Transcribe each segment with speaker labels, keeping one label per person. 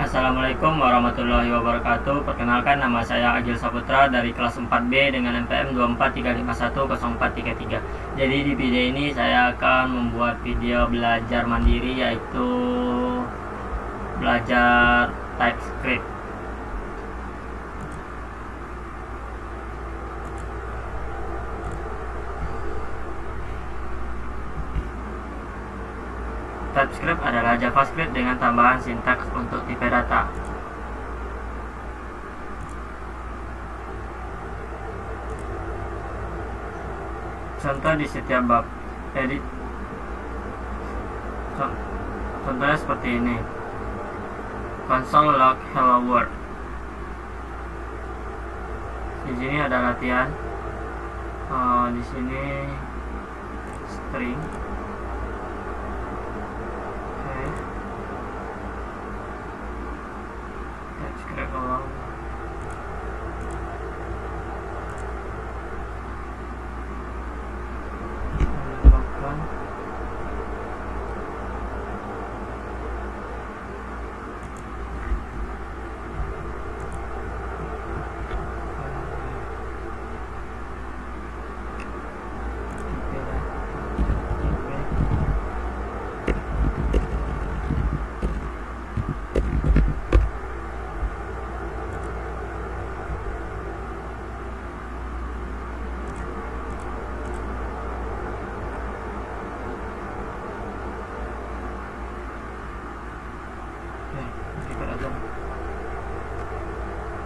Speaker 1: Assalamualaikum warahmatullahi wabarakatuh. Perkenalkan, nama saya Agil Saputra dari kelas 4B dengan NPM 243510433. Jadi di video ini saya akan membuat video belajar mandiri, yaitu belajar TypeScript. TypeScript adalah JavaScript dengan tambahan sintaks untuk tipe data. Contoh di setiap bab edit. Contohnya seperti ini. Console log hello world. Di sini ada latihan. Di sini string. TypeScript hello. Menambahkan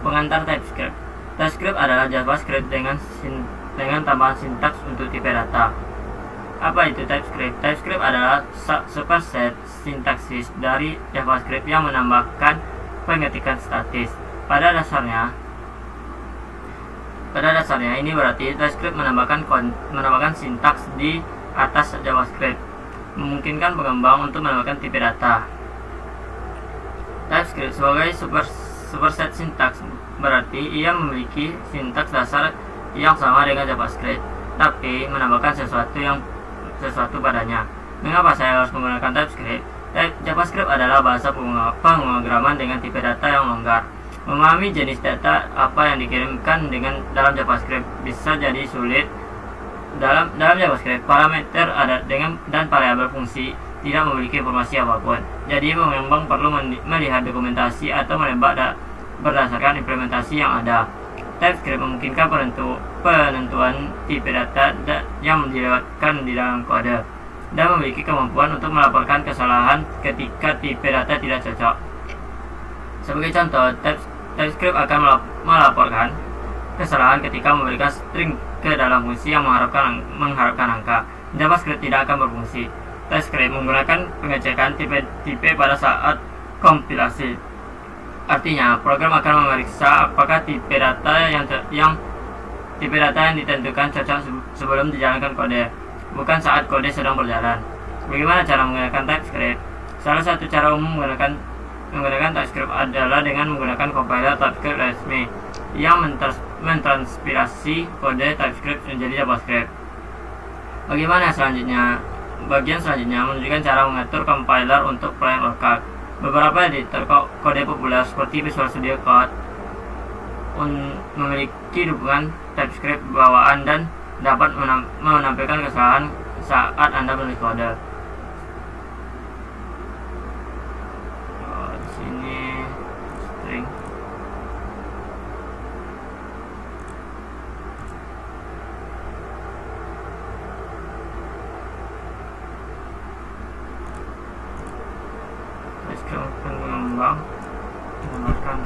Speaker 1: pengantar TypeScript. TypeScript adalah JavaScript dengan tambahan sintaks untuk tipe data. Apa itu TypeScript? TypeScript adalah superset sintaksis dari JavaScript yang menambahkan pengetikan statis. Pada dasarnya ini berarti TypeScript menambahkan sintaks di atas JavaScript, memungkinkan pengembang untuk menambahkan tipe data. TypeScript sebagai superset sintaks berarti ia memiliki sintaks dasar yang sama dengan JavaScript, tapi menambahkan sesuatu padanya. Mengapa saya harus menggunakan TypeScript? JavaScript adalah bahasa pemrograman dengan tipe data yang longgar. Memahami jenis data apa yang dikirimkan dalam JavaScript bisa jadi sulit. Dalam JavaScript, parameter dan variabel fungsi tidak memiliki informasi apapun. Jadi pengembang perlu melihat dokumentasi atau menebak berdasarkan implementasi yang ada. TypeScript memungkinkan penentuan tipe data yang dilewatkan di dalam kode dan memiliki kemampuan untuk melaporkan kesalahan ketika tipe data tidak cocok. Sebagai contoh, TypeScript akan melaporkan kesalahan ketika memberikan string ke dalam fungsi yang mengharapkan angka. JavaScript tidak akan berfungsi. TypeScript menggunakan pengecekan tipe pada saat kompilasi. Artinya, program akan memeriksa apakah tipe data yang ditentukan cocok sebelum dijalankan kode, bukan saat kode sedang berjalan. Bagaimana cara menggunakan TypeScript? Salah satu cara umum menggunakan TypeScript adalah dengan menggunakan compiler TypeScript resmi yang mentranspirasi kode TypeScript menjadi JavaScript. Bagian selanjutnya menunjukkan cara mengatur compiler untuk plain workload. Beberapa editor kode populer seperti Visual Studio Code memiliki dukungan TypeScript bawaan dan dapat menampilkan kesalahan saat Anda menulis kode. Di sini string. Pengembang menggunakan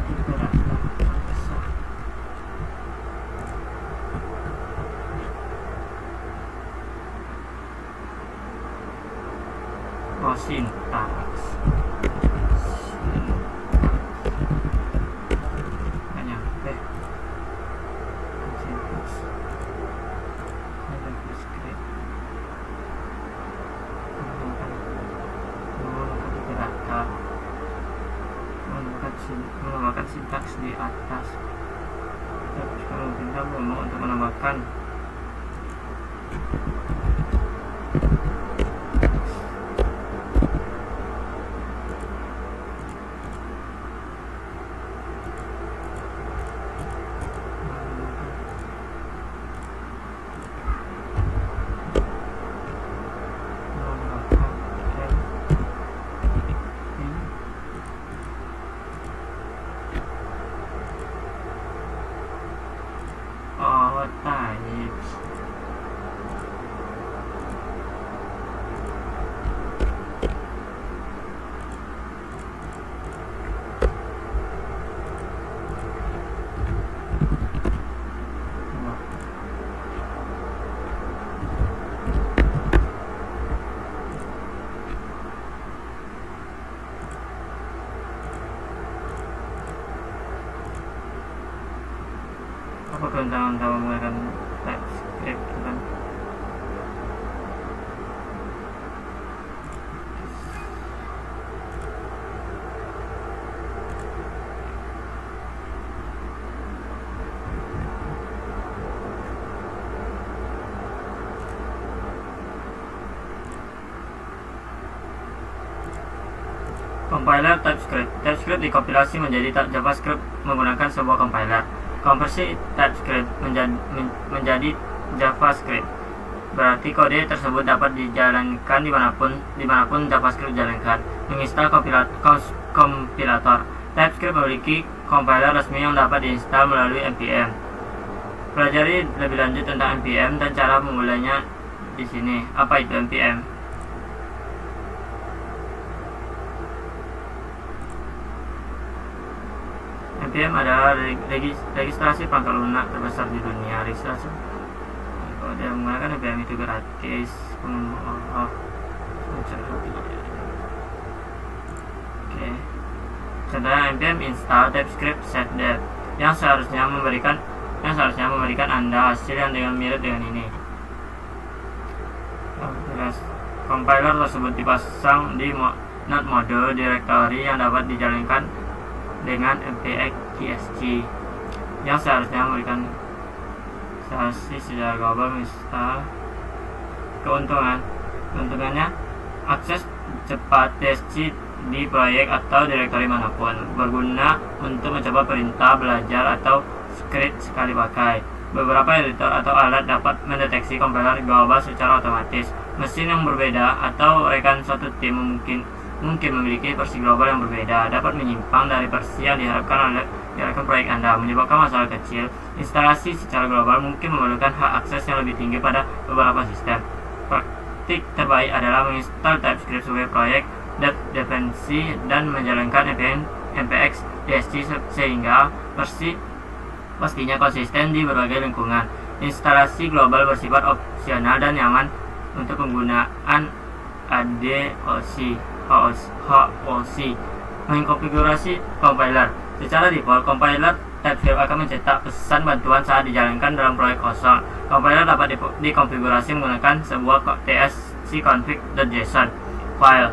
Speaker 1: tipe data besar. Sintaks hanya sintaks JavaScript menambahkan sintaks di atas. Terus kalau kita mau untuk menambahkan keuntungan utama menggunakan TypeScript kan. Compiler TypeScript. TypeScript dikompilasi menjadi JavaScript menggunakan sebuah compiler. Konversi TypeScript menjadi JavaScript. Berarti kode tersebut dapat dijalankan dimanapun JavaScript dijalankan. Menginstal kompilator. TypeScript memiliki compiler resmi yang dapat diinstal melalui npm. Pelajari lebih lanjut tentang npm dan cara memulainya di sini. Apa itu npm? npm adalah registrasi pangkal lunak terbesar di dunia. Registrasi kalau dia menggunakan npm itu gratis. Oke. Contohnya npm install TypeScript setdev yang seharusnya memberikan Anda hasil yang mirip dengan ini. Compiler tersebut dipasang di node mode directory yang dapat dijalankan dengan npx.gsg yang seharusnya memberikan sesi secara global. Misal keuntungannya akses cepat DSG di proyek atau direktori manapun, berguna untuk mencoba perintah belajar atau script sekali pakai. Beberapa editor atau alat dapat mendeteksi compiler global secara otomatis. Mesin yang berbeda atau rekan suatu tim mungkin memiliki versi global yang berbeda, dapat menyimpang dari versi yang diharapkan proyek Anda, menyebabkan masalah kecil. Instalasi secara global mungkin memerlukan hak akses yang lebih tinggi pada beberapa sistem. Praktik terbaik adalah menginstal TypeScript sebagai proyek dependensi dan menjalankan npx.gsg sehingga versi pastinya konsisten di berbagai lingkungan. Instalasi global bersifat opsional dan nyaman untuk penggunaan HOC. Mengkonfigurasi compiler. Secara default, compiler TypeScript akan mencetak pesan bantuan saat dijalankan dalam proyek kosong. Compiler dapat dikonfigurasi menggunakan sebuah tscconfig.json file.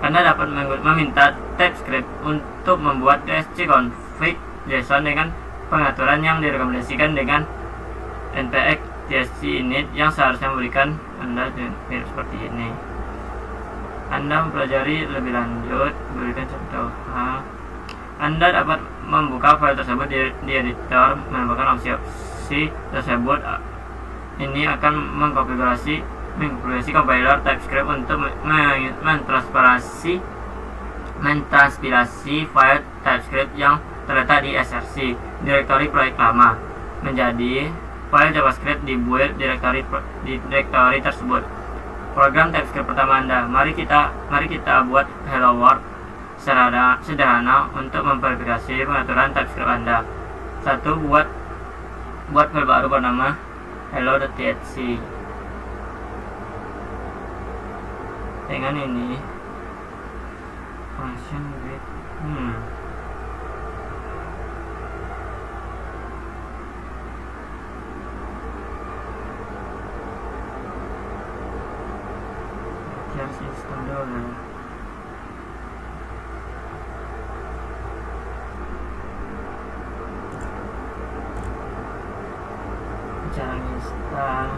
Speaker 1: Anda dapat meminta TypeScript untuk membuat tscconfig.json dengan pengaturan yang direkomendasikan dengan npx.gsg init yang seharusnya memberikan Anda mirip seperti ini. Anda mempelajari lebih lanjut, berikan contoh. Anda dapat membuka file tersebut di editor, menambahkan opsi tersebut. Ini akan mengkonfigurasi compiler TypeScript untuk mentranspilasi file TypeScript yang terletak di src direktori proyek lama menjadi file JavaScript di build direktori tersebut. Program TypeScript pertama Anda. Mari kita buat Hello World sederhana untuk memverifikasi pengaturan TypeScript Anda. 1. Buat file baru bernama hello.txt. Dengan ini function with harus install dulu. Cara install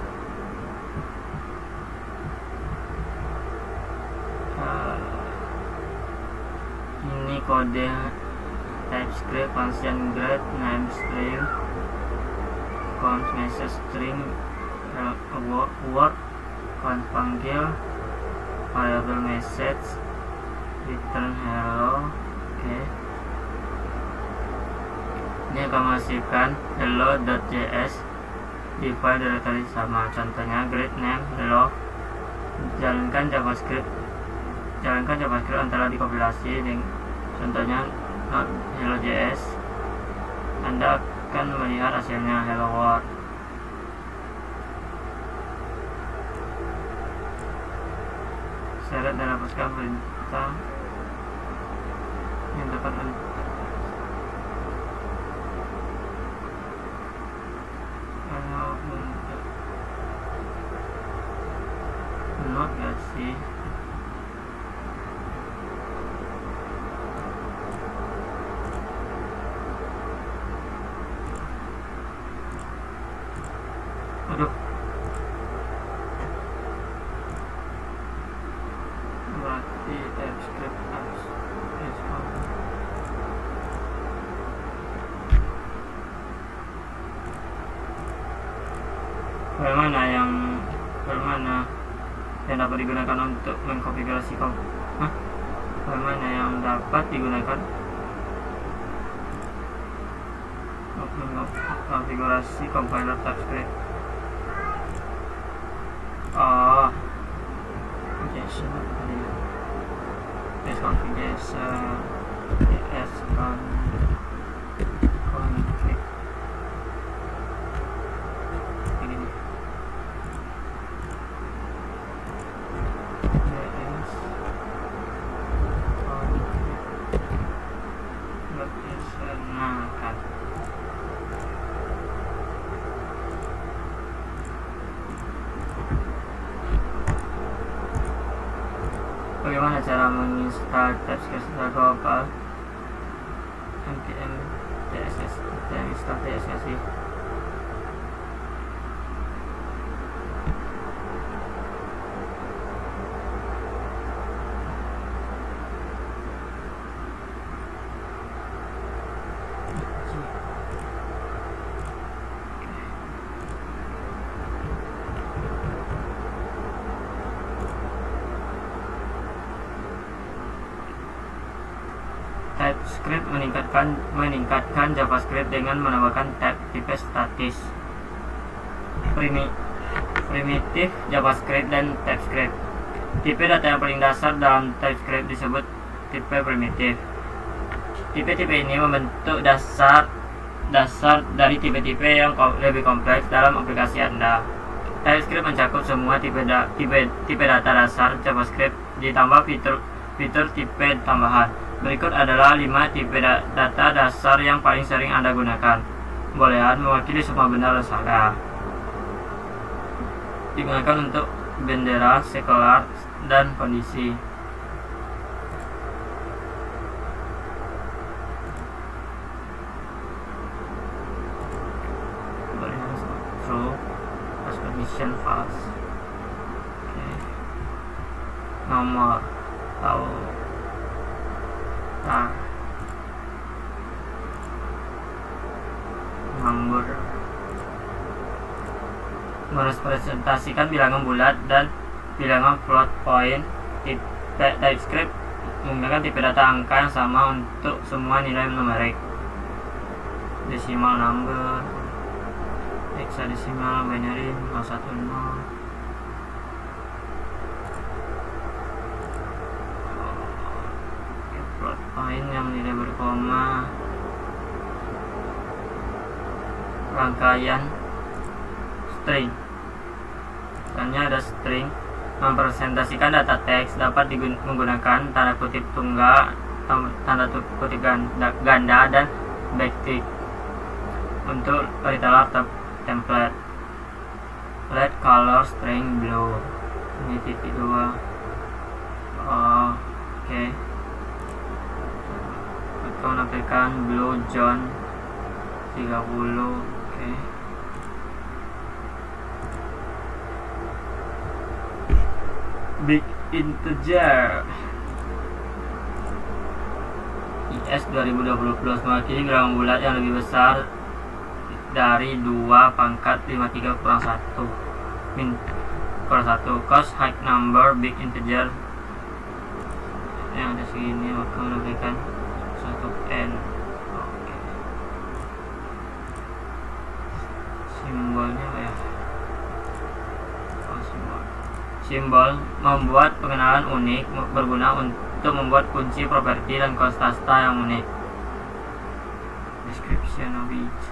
Speaker 1: ini kode TypeScript function get name string const message string word const panggil variable message return hello. Oke. Ini akan menghasilkan hello.js di file directory sama. Contohnya great name hello. Jalankan JavaScript antara dikompilasi dengan contohnya hello.js. Anda akan melihat hasilnya hello world. Syarat dan hapuskan perintah yang dapat berarti TypeScript harus respon. File mana yang dapat digunakan untuk mengkonfigurasi file mana yang dapat digunakan untuk mengkonfigurasi compiler TypeScript? Configuration apa tadi ya? Configuration config ini bagaimana cara menginstal TypeScript secara global? npm tss install tss. TypeScript meningkatkan JavaScript dengan menambahkan tipe statis, primitif JavaScript dan TypeScript. Tipe data yang paling dasar dalam TypeScript disebut tipe primitif. Tipe-tipe ini membentuk dasar dari tipe-tipe yang lebih kompleks dalam aplikasi Anda. TypeScript mencakup semua tipe data dasar JavaScript ditambah fitur tipe tambahan. Berikut adalah 5 tipe data dasar yang paling sering Anda gunakan. Boolean mewakili semua benar dan salah. Digunakan untuk bendera, sekular, dan kondisi. Boolean true, pas condition false. Nomor tahu. Number merepresentasikan bilangan bulat dan bilangan float point. TypeScript menggunakan tipe data angka yang sama untuk semua nilai numerik. Decimal number, hexadecimal, binary 010. Point yang nilai berkoma, rangkaian string. Misalnya ada string mempresentasikan data teks, dapat menggunakan tanda kutip tunggal, tanda kutip ganda, dan backtick. Untuk retailer template, let color string blue. Ini titik 2. Oke. Kita menampilkan blue John 30. Oke. Big integer IS 2020 mewakili bilangan bulat yang lebih besar dari 2 pangkat 53 kurang 1 kurang 1. Cause high number big integer yang ada segini, maka menampilkan 1n. Oke. Simbolnya apa ya? Simbol membuat pengenalan unik, berguna untuk membuat kunci, properti, dan konstanta yang unik. Description of each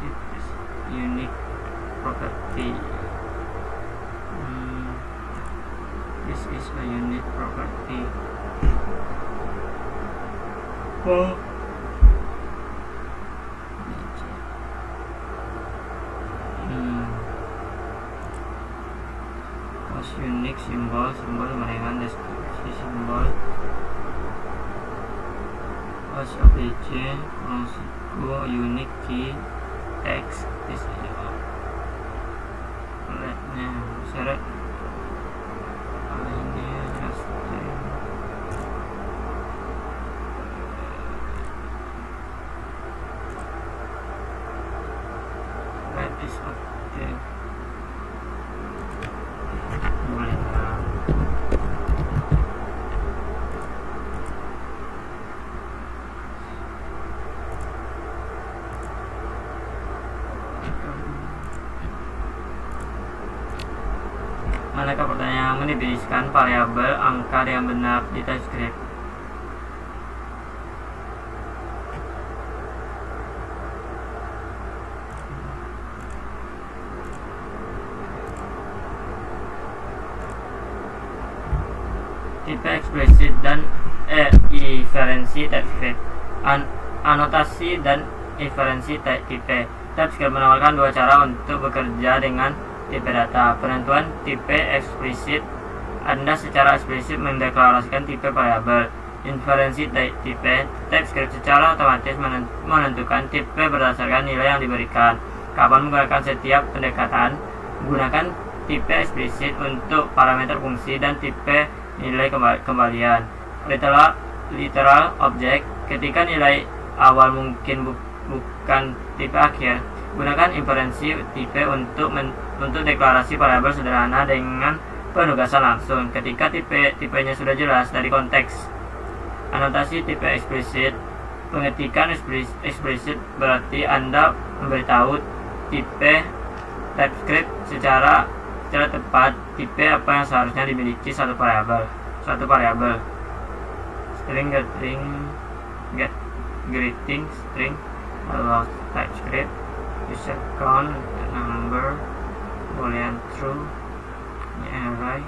Speaker 1: unique property. This is a unique property. Unique simbol menaikkan deskripsi simbol. OBJ unique key text this letnya seret ini string yang mendefinisikan variabel angka yang benar di TypeScript. Tipe eksplisit dan inferensi TypeScript. Anotasi dan inferensi tipe. TypeScript menawarkan dua cara untuk bekerja dengan tipe data. Penentuan tipe eksplisit, Anda secara eksplisit mendeklarasikan tipe variabel. Inferensi tipe, TypeScript secara otomatis menentukan tipe berdasarkan nilai yang diberikan. Kapan menggunakan setiap pendekatan? Gunakan tipe eksplisit untuk parameter fungsi dan tipe nilai kembalian. Literal object, ketika nilai awal mungkin bukan tipe akhir. Gunakan inferensi tipe untuk deklarasi variabel sederhana dengan penugasan langsung ketika tipenya sudah jelas dari konteks. Anotasi tipe eksplisit, pengetikan eksplisit berarti Anda memberitahu tipe TypeScript secara tepat tipe apa yang seharusnya dimiliki satu variabel. String get greeting string allows TypeScript to second the number boolean true array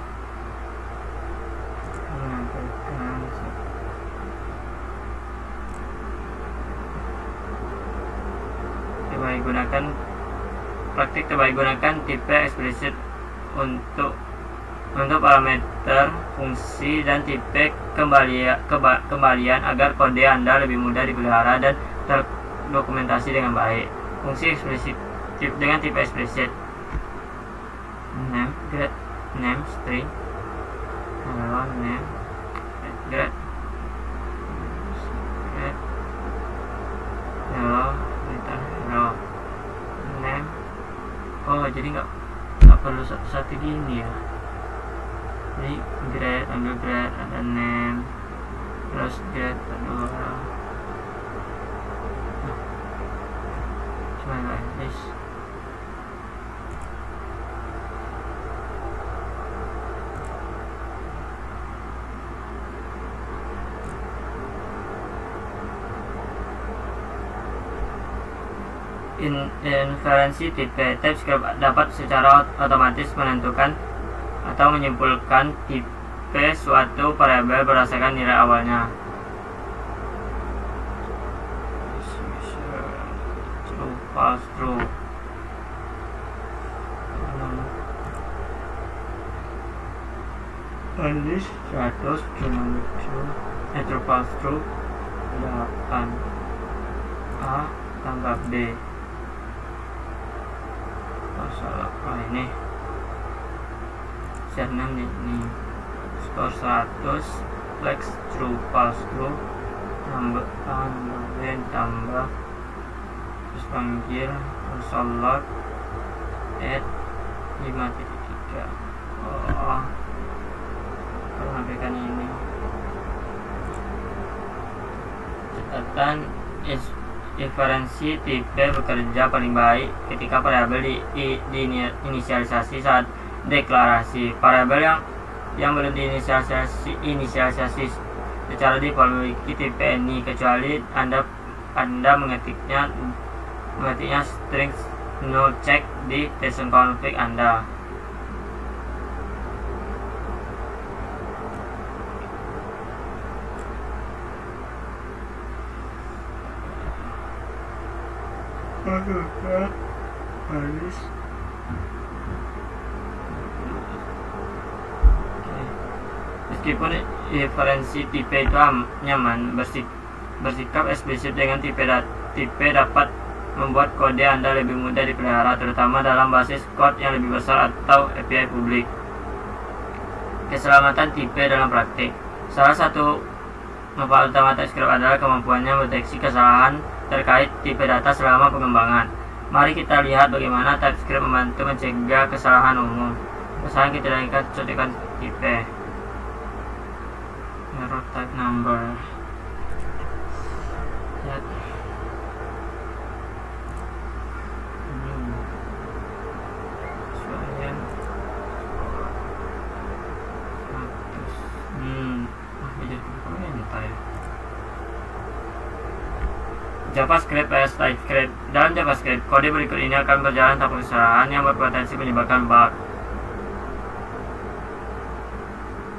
Speaker 1: menampilkan terbaik gunakan tipe eksplisit untuk parameter fungsi dan tipe kembalian agar kode Anda lebih mudah dipelihara dan terdokumentasi dengan baik. Fungsi eksplisit dengan tipe eksplisit: name, get name string, hello name, get hello return hello name. Oh, jadi nggak perlu satu-satu gini ya. Jadi grade, ambil grade, ada name, terus grade kedua. Cuma like this. Inferensi tipe, TypeScript dapat secara otomatis menentukan atau menyimpulkan tipe suatu variabel berdasarkan nilai awalnya. True, false, true. List 100 cuma true, false, true 8 A tambah B. Salah ini Z6 ini skor 100 flex true false true tambah B tambah terus panggil console add 5.3. kalau nampilkan ini catatan inferensi tipe bekerja paling baik ketika variabel diinisialisasi saat deklarasi. Variabel yang belum diinisialisasi secara default memiliki tipe any kecuali Anda mengetiknya string no check di session config Anda. Meskipun inferensi tipe itu nyaman, bersikap eksplisit dengan tipe dapat membuat kode Anda lebih mudah dipelihara, terutama dalam basis code yang lebih besar atau API publik. Keselamatan tipe dalam praktik. Salah satu manfaat utama TypeScript adalah kemampuannya mendeteksi kesalahan terkait tipe data selama pengembangan. Mari kita lihat bagaimana TypeScript membantu mencegah kesalahan umum. Kesalahan kita lihat contohkan tipe error type number. Lihat. JavaScript vs TypeScript. Dalam JavaScript, kode berikut ini akan berjalan tanpa kesalahan yang berpotensi menyebabkan bug.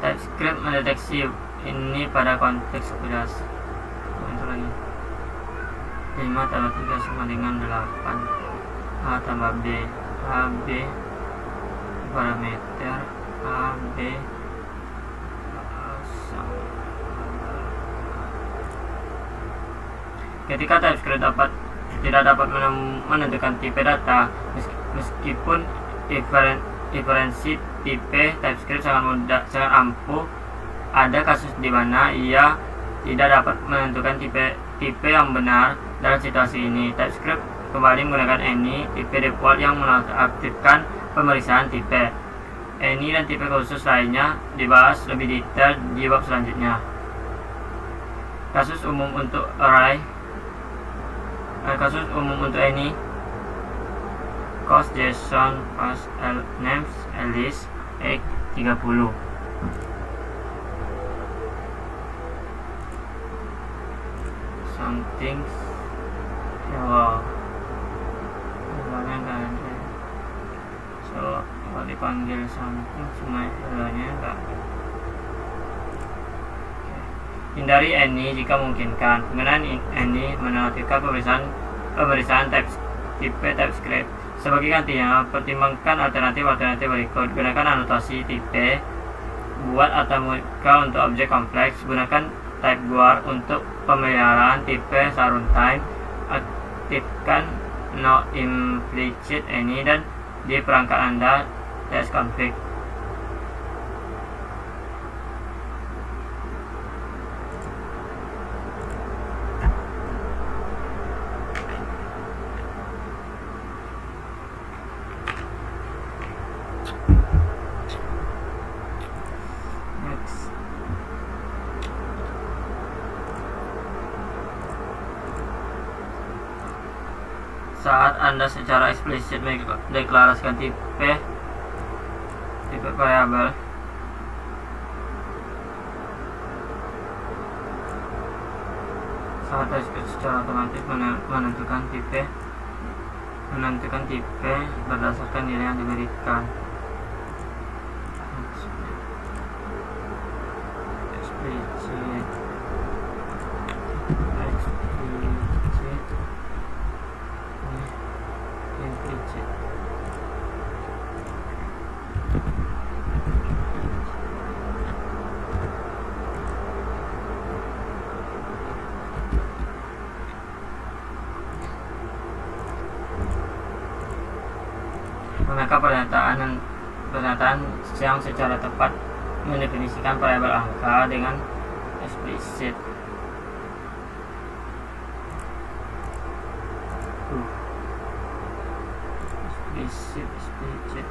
Speaker 1: TypeScript mendeteksi ini pada konteks kelas. Itu lagi 5 tambah 3 sama dengan 8. A tambah B, A, B parameter A, B sama. Ketika TypeScript tidak dapat menentukan tipe data, meskipun diferensi tipe TypeScript sangat ampuh, ada kasus di mana ia tidak dapat menentukan tipe yang benar. Dalam situasi ini, TypeScript kembali menggunakan any tipe default yang mengaktifkan pemeriksaan tipe. Any dan tipe khusus lainnya dibahas lebih detail di bab selanjutnya. Kasus umum untuk array, kasus umum untuk any, cost JSON pass names Alice X 30. Something misalnya nggak ada, kalau dipanggil something cuma nya nggak. Hindari any jika memungkinkan. Penggunaan any menonaktifkan pemeriksaan tipe TypeScript. Sebagai gantinya, pertimbangkan alternatif berikut. Gunakan anotasi tipe, buat atau untuk objek kompleks, gunakan type guard untuk pemeliharaan tipe runtime, aktifkan no implicit any dan di perangkat Anda test config. Saat Anda secara eksplisit mendeklarasikan tipe variabel, saat TypeScript secara otomatis menentukan tipe berdasarkan nilai yang diberikan. Explicit implicit. Maka pernyataan yang secara tepat mendefinisikan variabel angka dengan eksplisit. Explicit.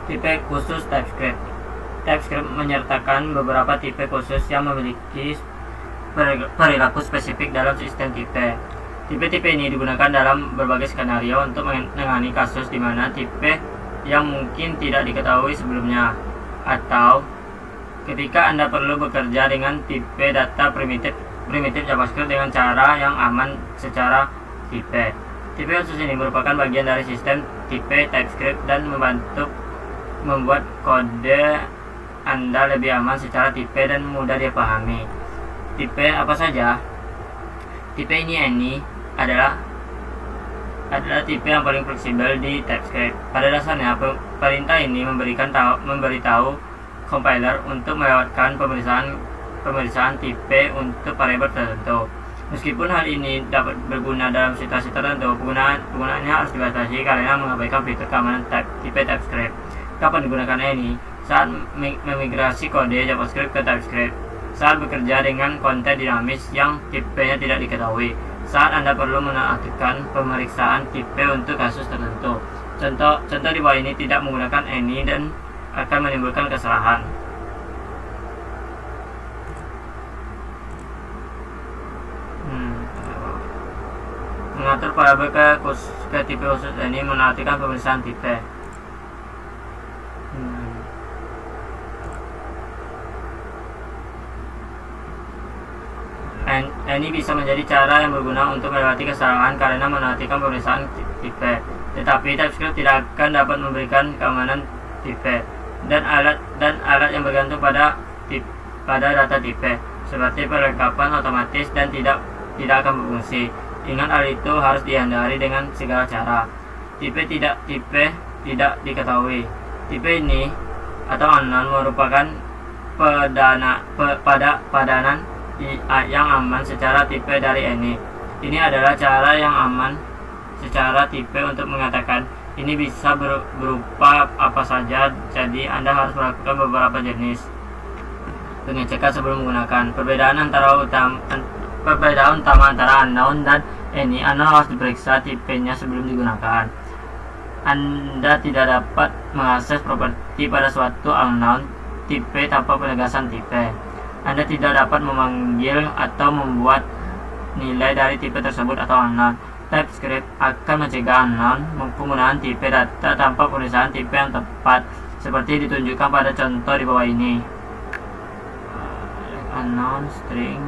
Speaker 1: Tipe khusus TypeScript. TypeScript menyertakan beberapa tipe khusus yang memiliki perilaku spesifik dalam sistem tipe. Tipe-tipe ini digunakan dalam berbagai skenario untuk menangani kasus di mana tipe yang mungkin tidak diketahui sebelumnya, atau ketika Anda perlu bekerja dengan tipe data primitif JavaScript dengan cara yang aman secara tipe. Tipe khusus ini merupakan bagian dari sistem tipe TypeScript dan membuat kode Anda lebih aman secara tipe dan mudah dipahami. Tipe apa saja? Tipe any adalah tipe yang paling fleksibel di TypeScript. Pada dasarnya, perintah ini memberitahu compiler untuk melewatkan pemeriksaan tipe untuk variabel tertentu. Meskipun hal ini dapat berguna dalam situasi tertentu, penggunaannya harus dibatasi karena mengabaikan fitur keamanan tipe TypeScript. Kapan digunakan any? Saat memigrasi kode JavaScript ke TypeScript, saat bekerja dengan konten dinamis yang tipenya tidak diketahui, saat Anda perlu menonaktifkan pemeriksaan tipe untuk kasus tertentu. Contoh di bawah ini tidak menggunakan any dan akan menimbulkan kesalahan. Mengatur parabel ke tipe khusus ini menonaktifkan pemeriksaan tipe. Ini bisa menjadi cara yang berguna untuk melewati kesalahan karena menonaktifkan pemeriksaan tipe. Tetapi TypeScript tidak akan dapat memberikan keamanan tipe dan alat yang bergantung pada data tipe seperti perlengkapan otomatis dan tidak akan berfungsi. Ingat, hal itu harus dihindari dengan segala cara. Tipe tidak diketahui. Tipe ini atau unknown merupakan padanan yang aman secara tipe dari any. Ini adalah cara yang aman secara tipe untuk mengatakan ini bisa berupa apa saja, jadi Anda harus melakukan beberapa jenis pengecekan sebelum menggunakan. Perbedaan utama antara unknown dan any. Unknown harus diperiksa tipenya sebelum digunakan. Anda tidak dapat mengakses properti pada suatu unknown tipe tanpa penegasan tipe. Anda tidak dapat memanggil atau membuat nilai dari tipe tersebut atau unknown. TypeScript akan mencegah unknown penggunaan tipe data tanpa penulisan tipe yang tepat, seperti ditunjukkan pada contoh di bawah ini. Unknown string.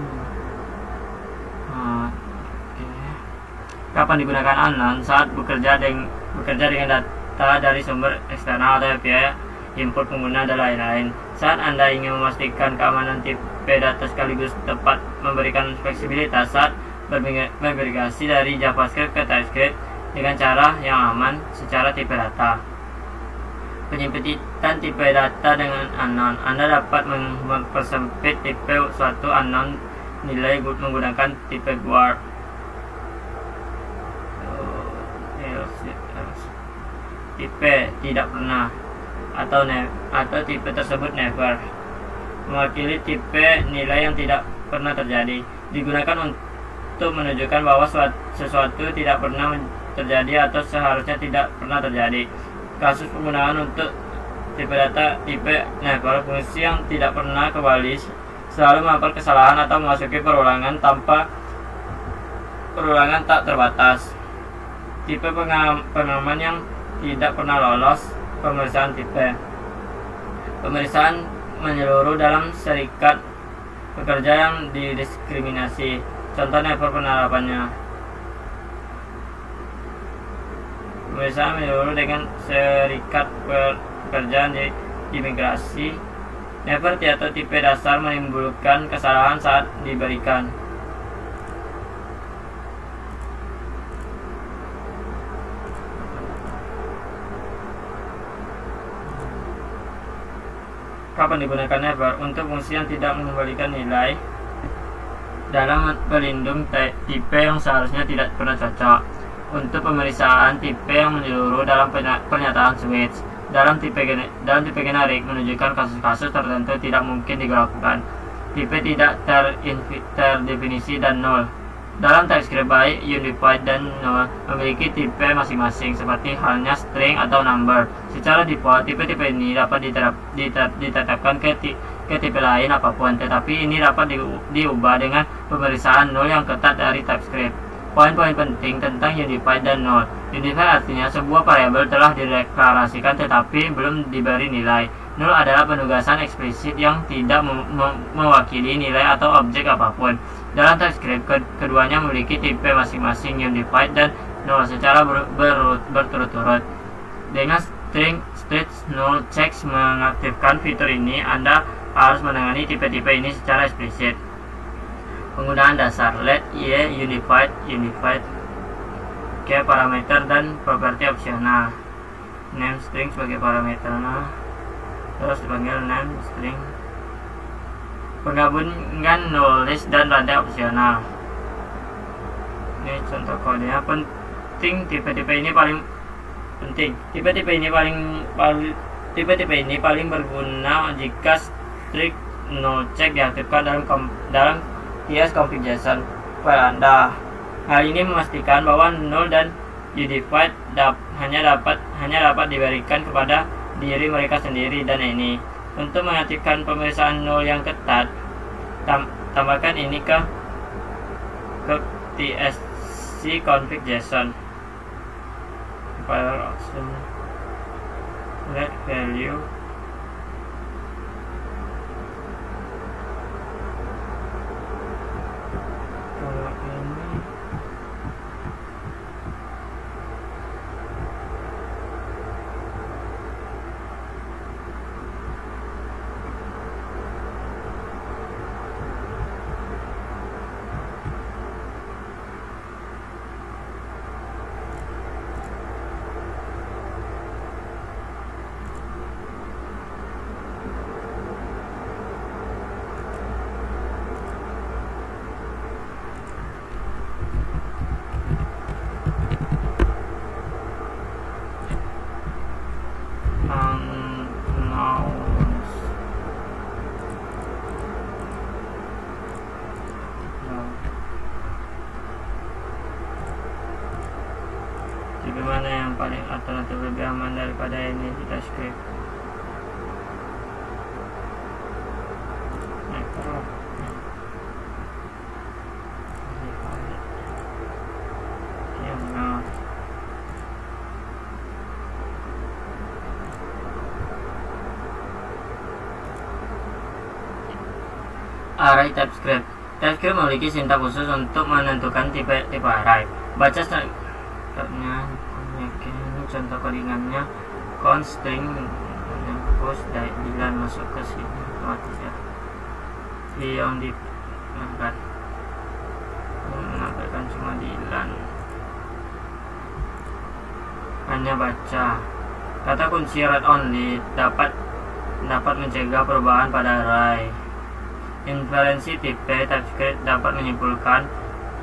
Speaker 1: Kapan digunakan unknown? Saat bekerja dengan data dari sumber eksternal atau API, input pengguna dan lain-lain. Saat Anda ingin memastikan keamanan tipe data sekaligus tepat memberikan fleksibilitas saat bermigrasi dari JavaScript ke TypeScript dengan cara yang aman secara tipe data. Penyempitan tipe data dengan unknown. Anda dapat mempersempit tipe suatu unknown nilai menggunakan tipe guard. Tipe tidak pernah atau tipe tersebut never mewakili tipe nilai yang tidak pernah terjadi, digunakan untuk menunjukkan bahwa sesuatu tidak pernah terjadi atau seharusnya tidak pernah terjadi. Kasus penggunaan untuk tipe data tipe never, fungsi yang tidak pernah kembali selalu melapor kesalahan atau memasuki perulangan tak terbatas. Tipe pengaman yang tidak pernah lolos pemeriksaan tipe. Pemeriksaan menyeluruh dalam serikat pekerja yang didiskriminasi. Contoh never penerapannya. Pemeriksaan menyeluruh dengan serikat pekerjaan di imigrasi. Never atau tipe dasar menimbulkan kesalahan saat diberikan. Kapan digunakan never? Untuk fungsi yang tidak mengembalikan nilai dalam pelindung tipe yang seharusnya tidak pernah cocok. Untuk pemeriksaan tipe yang menyeluruur dalam pernyataan switch dalam tipe generik menunjukkan kasus-kasus tertentu tidak mungkin dilakukan. Tipe tidak terdefinisi dan null. Dalam TypeScript, baik unified dan null memiliki tipe masing-masing, seperti halnya string atau number. Secara default, tipe-tipe ini dapat ditetapkan ke tipe lain apapun, tetapi ini dapat diubah dengan pemeriksaan null yang ketat dari TypeScript. Poin-poin penting tentang unified dan null. Unified artinya sebuah variabel telah dideklarasikan tetapi belum diberi nilai. Null adalah penugasan eksplisit yang tidak mewakili nilai atau objek apapun. Dalam TypeScript, keduanya memiliki tipe masing-masing, unified dan null, secara berturut-turut. Dengan stretch null checks mengaktifkan fitur ini, Anda harus menangani tipe-tipe ini secara eksplisit. Penggunaan dasar let unified ke parameter dan properti opsional. Name string sebagai parameternya, terus dipanggil name string. Penggabungan null list dan rada opsional. Ini contoh kodenya. Penting, tipe-tipe ini paling penting. Tipe-tipe ini paling berguna jika strict null check diaktifkan dalam kias config JSON file Anda. Hal ini memastikan bahwa null dan unified hanya dapat diberikan kepada diri mereka sendiri dan ini. Untuk mengaktifkan pemeriksaan null yang ketat, tambahkan ini ke tsc config JSON file option let value kalau ini bagaimana yang paling alternatif lebih aman daripada ini di TypeScript. Array TypeScript. TypeScript memiliki sintaks khusus untuk menentukan tipe array. Baca strukturnya. Ini contoh codingannya. Const string push Dylan masuk ke sini otomatis ya. Yang menampilkan cuma Dylan. Hanya baca. Kata kunci read only dapat mencegah perubahan pada array. Inferensi tipe TypeScript dapat menyimpulkan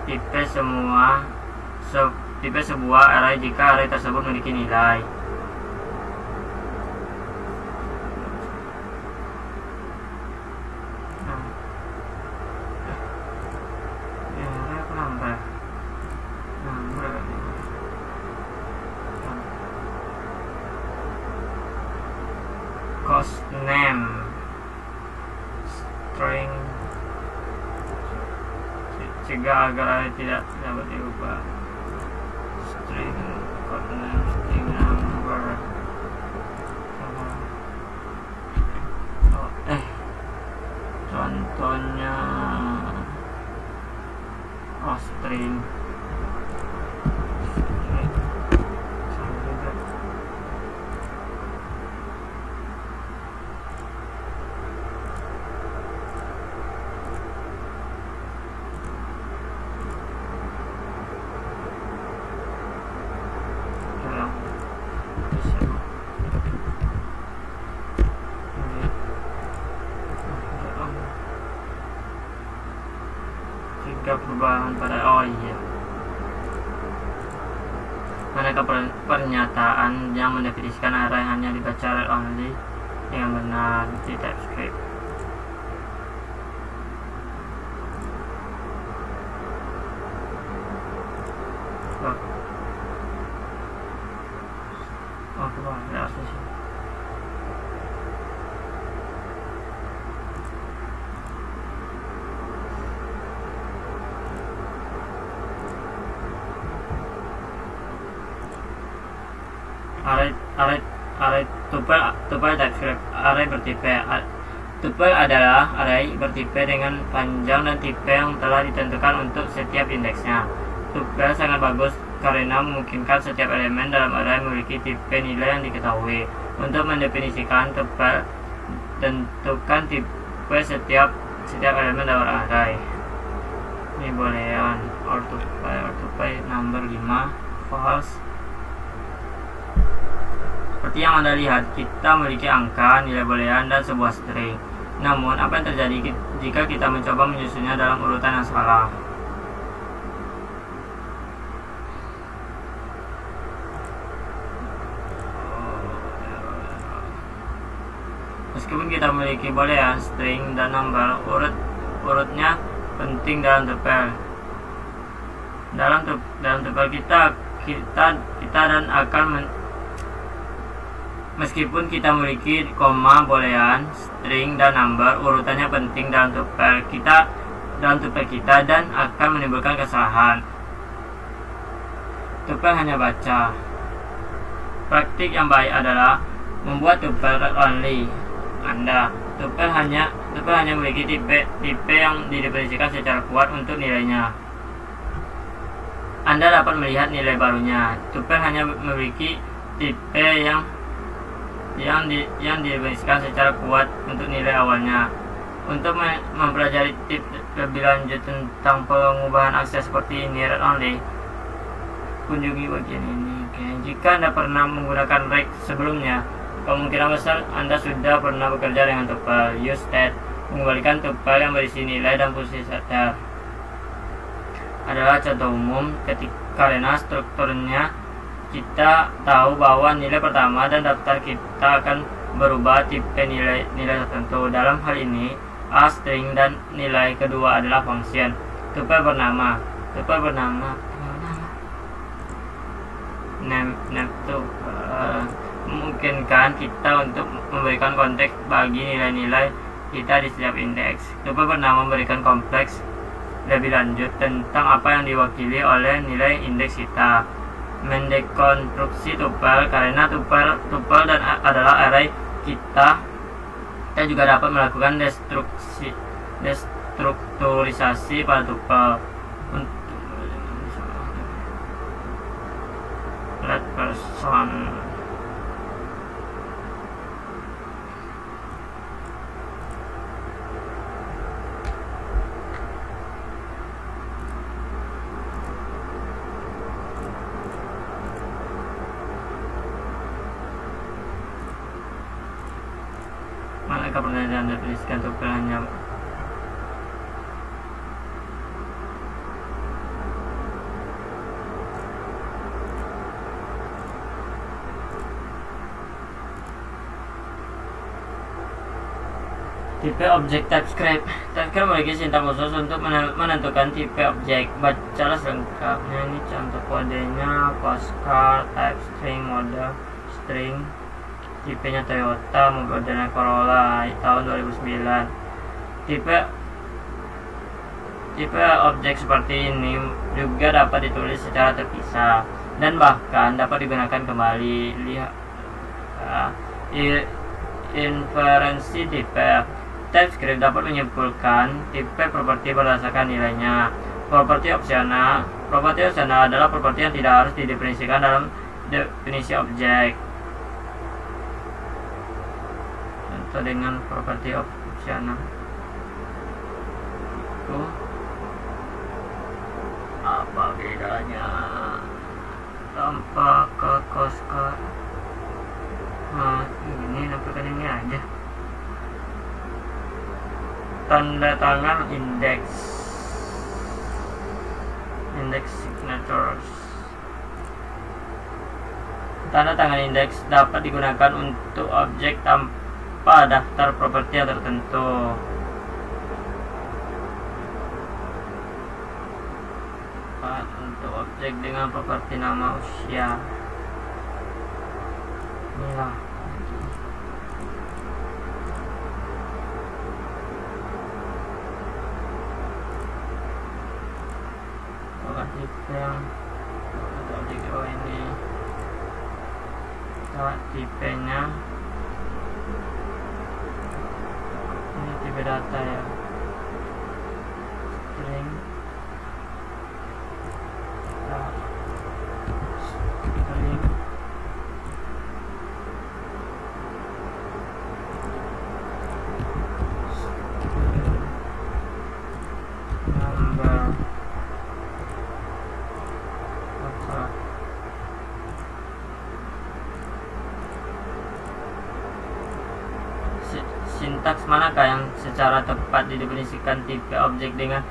Speaker 1: tipe sebuah array jika array tersebut memiliki nilai. Cost name string cegah agar array tidak dapat diubah. String code name string number contohnya string perubahan pada manakah pernyataan yang mendefinisikan array hanya dibaca read only dengan benar di TypeScript. Array tuple TypeScript. Array bertipe. Tuple adalah array bertipe dengan panjang dan tipe yang telah ditentukan untuk setiap indeksnya. Tuple sangat bagus karena memungkinkan setiap elemen dalam array memiliki tipe nilai yang diketahui. Untuk mendefinisikan tuple, tentukan tipe setiap elemen dalam array. Ini boolean or tuple number 5 false. Seperti yang Anda lihat, kita memiliki angka, nilai boolean, dan sebuah string. Namun, apa yang terjadi jika kita mencoba menyusunnya dalam urutan yang salah? Meskipun kita memiliki boolean, string, dan number, urutnya penting dalam tuple. dalam tupel kita dan akan meskipun kita memiliki koma, boolean, string, dan number, urutannya penting dalam tupel kita dan akan menimbulkan kesalahan. Tupel hanya baca. Praktik yang baik adalah membuat tupel read only. Tupel hanya memiliki tipe yang didefinisikan secara kuat untuk nilainya. Anda dapat melihat nilai barunya. Tupel hanya memiliki tipe yang didefinisikan secara kuat untuk nilai awalnya. Untuk mempelajari tips lebih lanjut tentang pengubahan akses seperti ini read only, kunjungi bagian ini. Jika Anda pernah menggunakan rect sebelumnya, kemungkinan besar Anda sudah pernah bekerja dengan tupel. Use stat, mengembalikan tupel yang berisi nilai dan posisi setter, adalah contoh umum karena strukturnya kita tahu bahwa nilai pertama dan daftar kita akan berubah tipe nilai tertentu. Dalam hal ini, a string dan nilai kedua adalah function. Tupel bernama name tupel memungkinkan kita untuk memberikan konteks bagi nilai-nilai kita di setiap indeks. Tupel bernama memberikan kompleks lebih lanjut tentang apa yang diwakili oleh nilai indeks kita. Mendekonstruksi tupel, karena tupel dan adalah array kita juga dapat melakukan destrukturisasi pada tupel. Untuk let person manakah pertanyaan Anda tuliskan tupel hanya tipe objek TypeScript. TypeScript memiliki sintaks khusus untuk menentukan tipe objek. Bacalah selengkapnya. Ini contoh kodenya: postcard, type string, mode string, tipenya Toyota, modelnya Corolla tahun 2009. Tipe objek seperti ini juga dapat ditulis secara terpisah dan bahkan dapat digunakan kembali. Lihat inferensi tipe. TypeScript dapat menyimpulkan tipe properti berdasarkan nilainya. Properti opsional adalah properti yang tidak harus didefinisikan dalam definisi objek. Contoh dengan properti opsional itu apa bedanya tanpa ke koskar? Ini nampilkan ini aja. Tanda tangan index signatures. Tanda tangan indeks dapat digunakan untuk objek tanpa daftar properti tertentu. Untuk objek dengan properti nama, usia. Inilah. Objek ini tipenya ini tipe data ya, string sintaks manakah yang secara tepat didefinisikan tipe objek dengan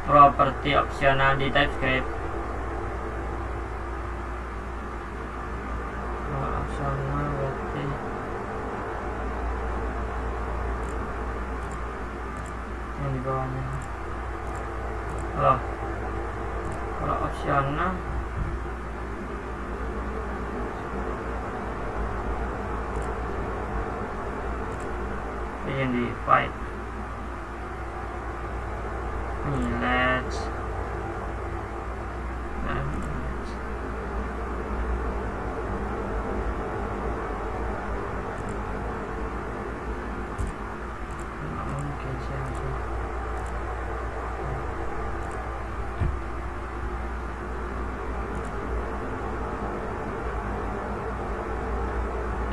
Speaker 1: properti opsional di TypeScript? Opsional berarti yang di bawahnya. Kalau opsional identified let's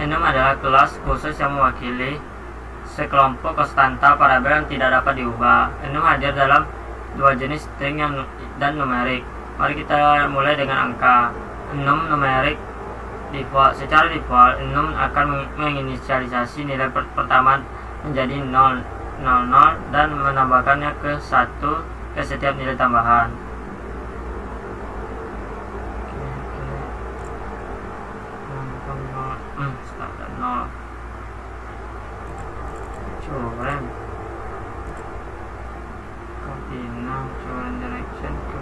Speaker 1: enum adalah kelas khusus yang mewakili sekelompok konstanta parabel yang tidak dapat diubah. Enum hadir dalam dua jenis string dan numerik. Mari kita mulai dengan angka. Enum numerik default. Secara default, enum akan menginisialisasi nilai pertama menjadi 0, 0, 0 dan menambahkannya ke 1 ke setiap nilai tambahan. Standar 0. Current cardinal current direction ke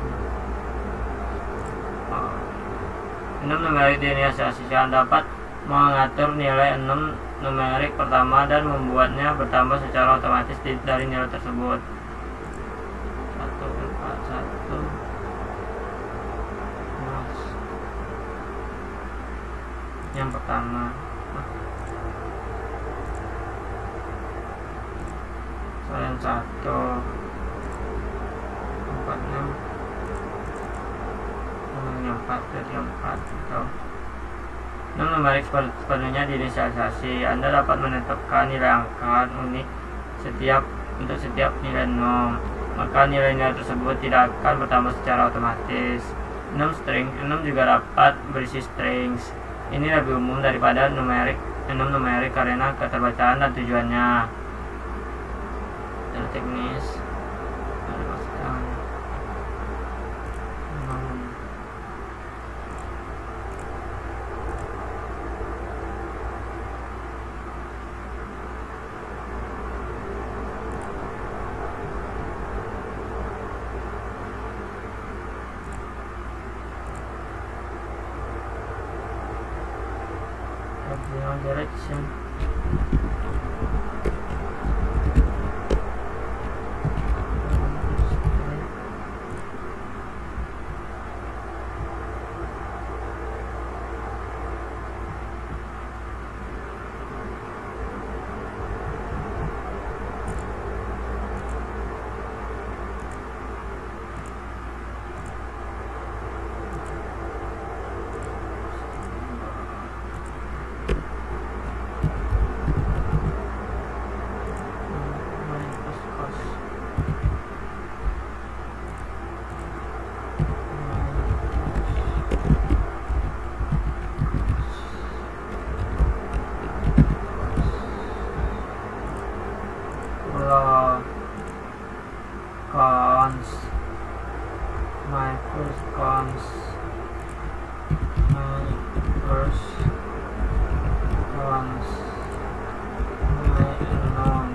Speaker 1: enum numerik diinisialisasikan dapat mengatur nilai enum numerik pertama dan membuatnya bertambah secara otomatis dari nilai tersebut. 141 yang pertama yang 1 46 yang 4 jadi 4 atau enum numerik sepenuhnya diinisialisasi. Anda dapat menetapkan nilai angka unik untuk setiap nilai enum, maka nilai-nilai tersebut tidak akan bertambah secara otomatis. Enum string, enum juga dapat berisi strings. Ini lebih umum daripada enum numerik karena keterbacaan dan tujuannya. Dan teknis direction. My first cons, my unknown.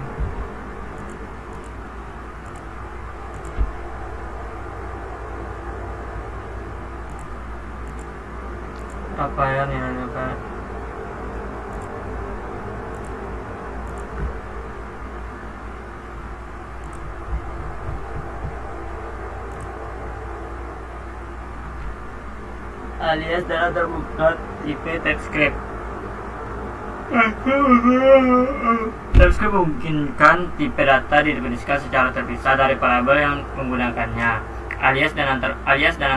Speaker 1: Apa ya nilainya Pak? Alias dalam terbuka tipe TypeScript. TypeScript memungkinkan tipe data didefinisikan secara terpisah dari parabel yang menggunakannya. Alias dan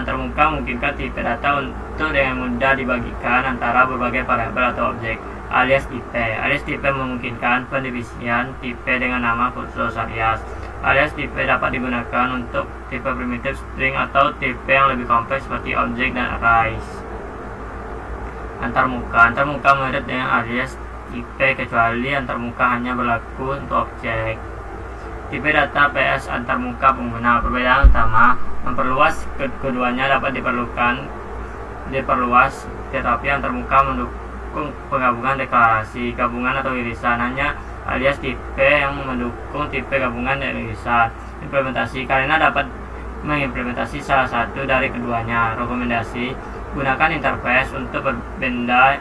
Speaker 1: antarmuka memungkinkan tipe data untuk dengan mudah dibagikan antara berbagai parabel atau objek. Alias tipe memungkinkan pendivisian tipe dengan nama khusus alias. Alias tipe dapat digunakan untuk tipe primitif string atau tipe yang lebih kompleks seperti objek dan arrays. Antarmuka mirip dengan alias tipe kecuali antarmuka hanya berlaku untuk objek. Tipe data PS antarmuka pengguna. Perbedaan utama memperluas keduanya dapat diperluas, tetapi antarmuka mendukung penggabungan deklarasi, gabungan atau irisan. Hanya alias tipe yang mendukung tipe gabungan dan irisan implementasi karena dapat mengimplementasi salah satu dari keduanya. Rekomendasi: gunakan interface untuk berbenda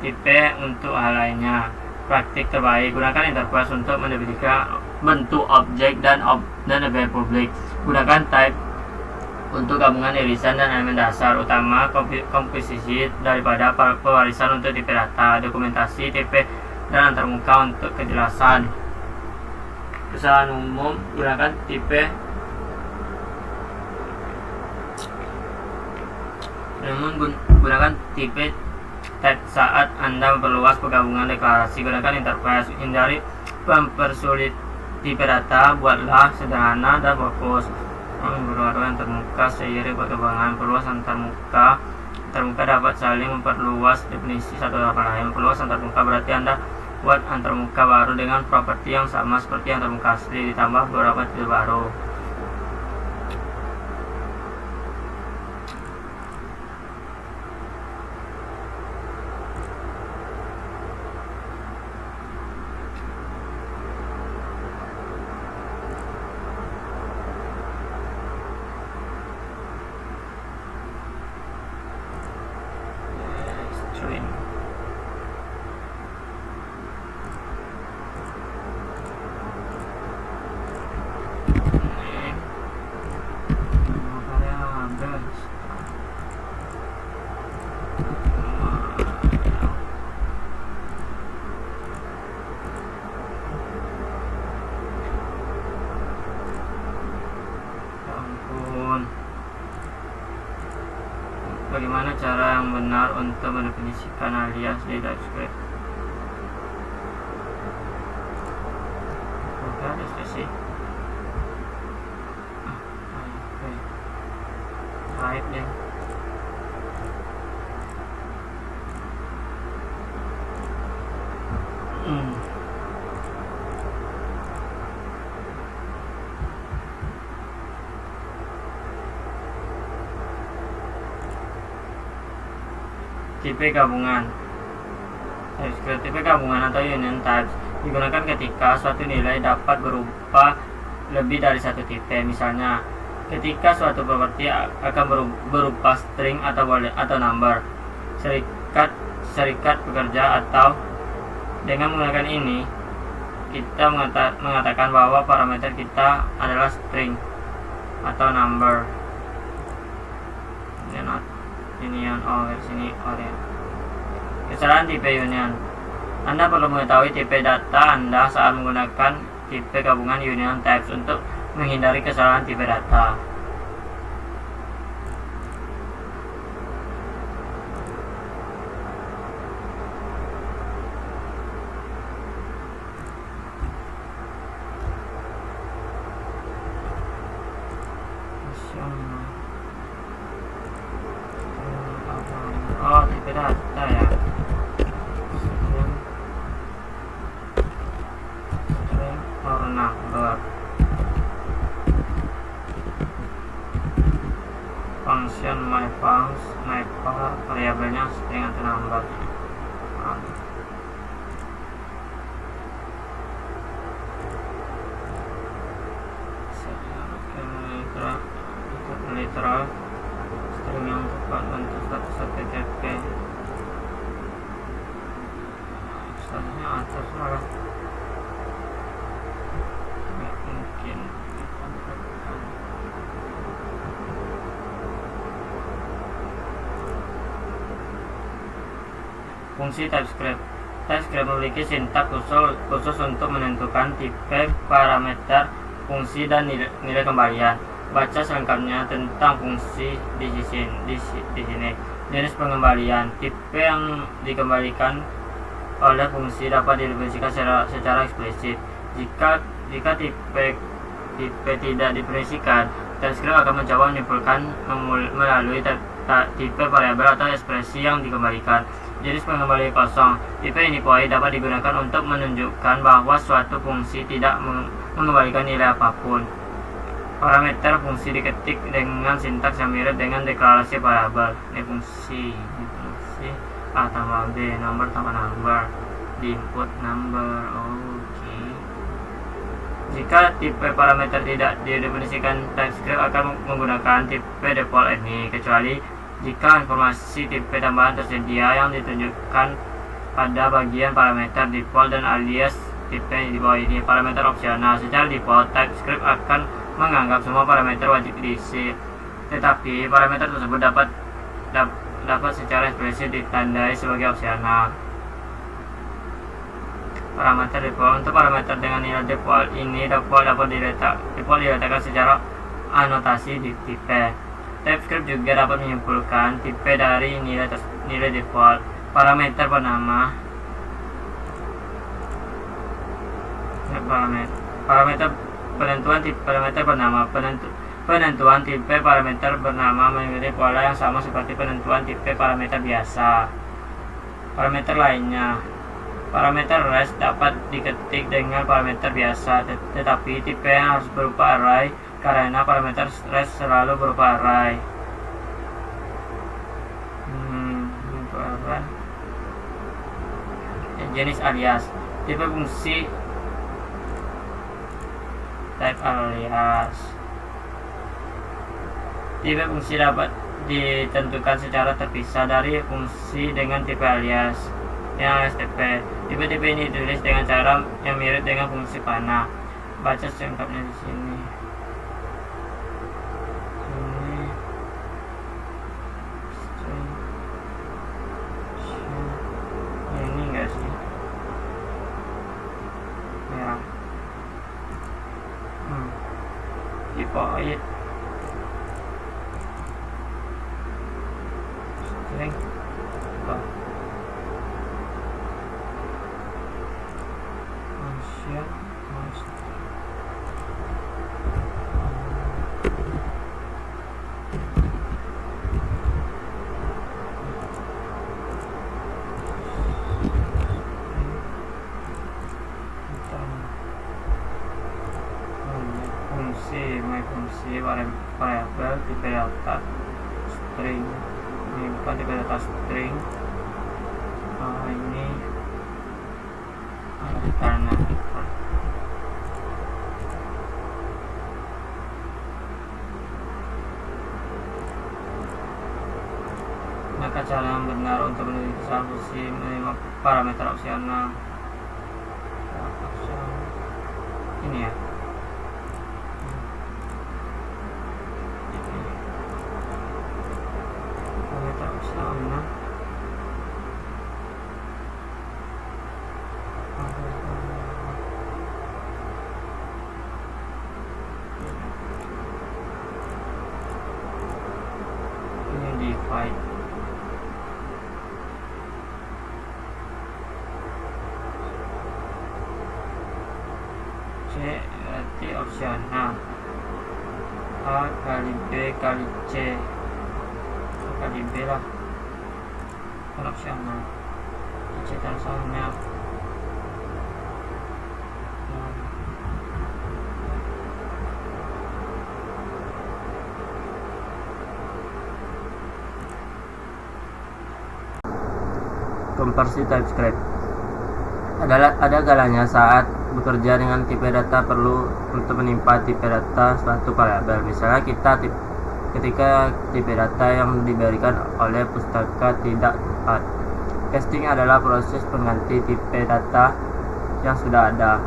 Speaker 1: tipe untuk hal lainnya. Praktik terbaik: gunakan interface untuk mendefinisikan bentuk objek dan objek publik. Gunakan type untuk gabungan irisan dan elemen dasar utama komposisi daripada pewarisan untuk tipe data. Dokumentasi tipe dan antarmuka untuk kejelasan. Kesalahan umum: gunakan tipe gunakan tipe tag saat Anda memperluas penggabungan deklarasi. Gunakan interface. Hindari mempersulit tipe data. Buatlah sederhana dan fokus. Berwarna antarmuka seiring perkembangan. Perluas antarmuka. Antarmuka dapat saling memperluas definisi satu sama lain. Perluas antarmuka berarti Anda buat antarmuka baru dengan properti yang sama seperti antarmuka asli, ditambah beberapa tipe baru. Bagaimana cara yang benar untuk mendefinisikan alias di TypeScript? Oke, diskusi. Type deh. Tipe gabungan. Tipe gabungan atau union types digunakan ketika suatu nilai dapat berupa lebih dari satu tipe. Misalnya, ketika suatu properti akan berupa string atau number, serikat pekerja, atau dengan menggunakan ini kita mengatakan bahwa parameter kita adalah string atau number. Union sini ya. Kesalahan tipe union. Anda perlu mengetahui tipe data Anda saat menggunakan tipe gabungan union types untuk menghindari kesalahan tipe data. Oh, tipe data ya. String or number. Function my variabelnya string atau number. Literal string yang tepat untuk status PTP. Statusnya atas lah. Mungkin fungsi TypeScript. TypeScript memiliki sintak khusus untuk menentukan tipe, parameter, fungsi, dan nilai kembalian. Baca selengkapnya tentang fungsi di sini. Jenis pengembalian. Tipe yang dikembalikan oleh fungsi dapat didefinisikan secara eksplisit. Jika tipe tidak didefinisikan, TypeScript akan mencoba menyimpulkan melalui tipe variabel atau ekspresi yang dikembalikan. Jenis pengembalian kosong. Tipe Unicode dapat digunakan untuk menunjukkan bahwa suatu fungsi tidak mengembalikan nilai apapun. Parameter fungsi diketik dengan sintaks yang mirip dengan deklarasi variabel. Ini fungsi A tambah B, number tambah number, di input number. Oke. Jika tipe parameter tidak didefinisikan, TypeScript akan menggunakan tipe default ini, kecuali jika informasi tipe tambahan tersedia yang ditunjukkan pada bagian parameter default dan alias tipe di bawah ini. Parameter opsional. Secara default, TypeScript akan menganggap semua parameter wajib diisi, tetapi parameter tersebut dapat secara eksplisit ditandai sebagai opsional. Parameter default. Untuk parameter dengan nilai default ini dapat diletakkan secara anotasi di tipe. TypeScript juga dapat menyimpulkan tipe dari nilai default. Parameter bernama penentuan tipe parameter bernama mengikuti pola yang sama seperti penentuan tipe parameter biasa. Parameter lainnya. Parameter res dapat diketik dengan parameter biasa, tetapi tipe yang harus berupa array karena parameter res selalu berupa array. Untuk array. Jenis alias. Tipe fungsi type alias. Tipe fungsi dapat ditentukan secara terpisah dari fungsi dengan tipe alias yang STP. Tipe-tipe ini ditulis dengan cara yang mirip dengan fungsi panah. Baca selengkapnya di sini. Ini enggak sih? Ya. Tipe it. String. Fungsi variabel tipe data string. Ini bukan tipe data string. Ini karena maka cara yang benar untuk menulis fungsi menerima parameter opsional. Ini ya. Parameter opsional. Ini divide. Berarti opsional. A kali B kali C kali B lah, kan opsional. C tersamnya konversi TypeScript. Ada kalanya saat bekerja dengan tipe data perlu untuk menimpa tipe data suatu variabel. Misalnya ketika tipe data yang diberikan oleh pustaka tidak tepat. Casting adalah proses pengganti tipe data yang sudah ada.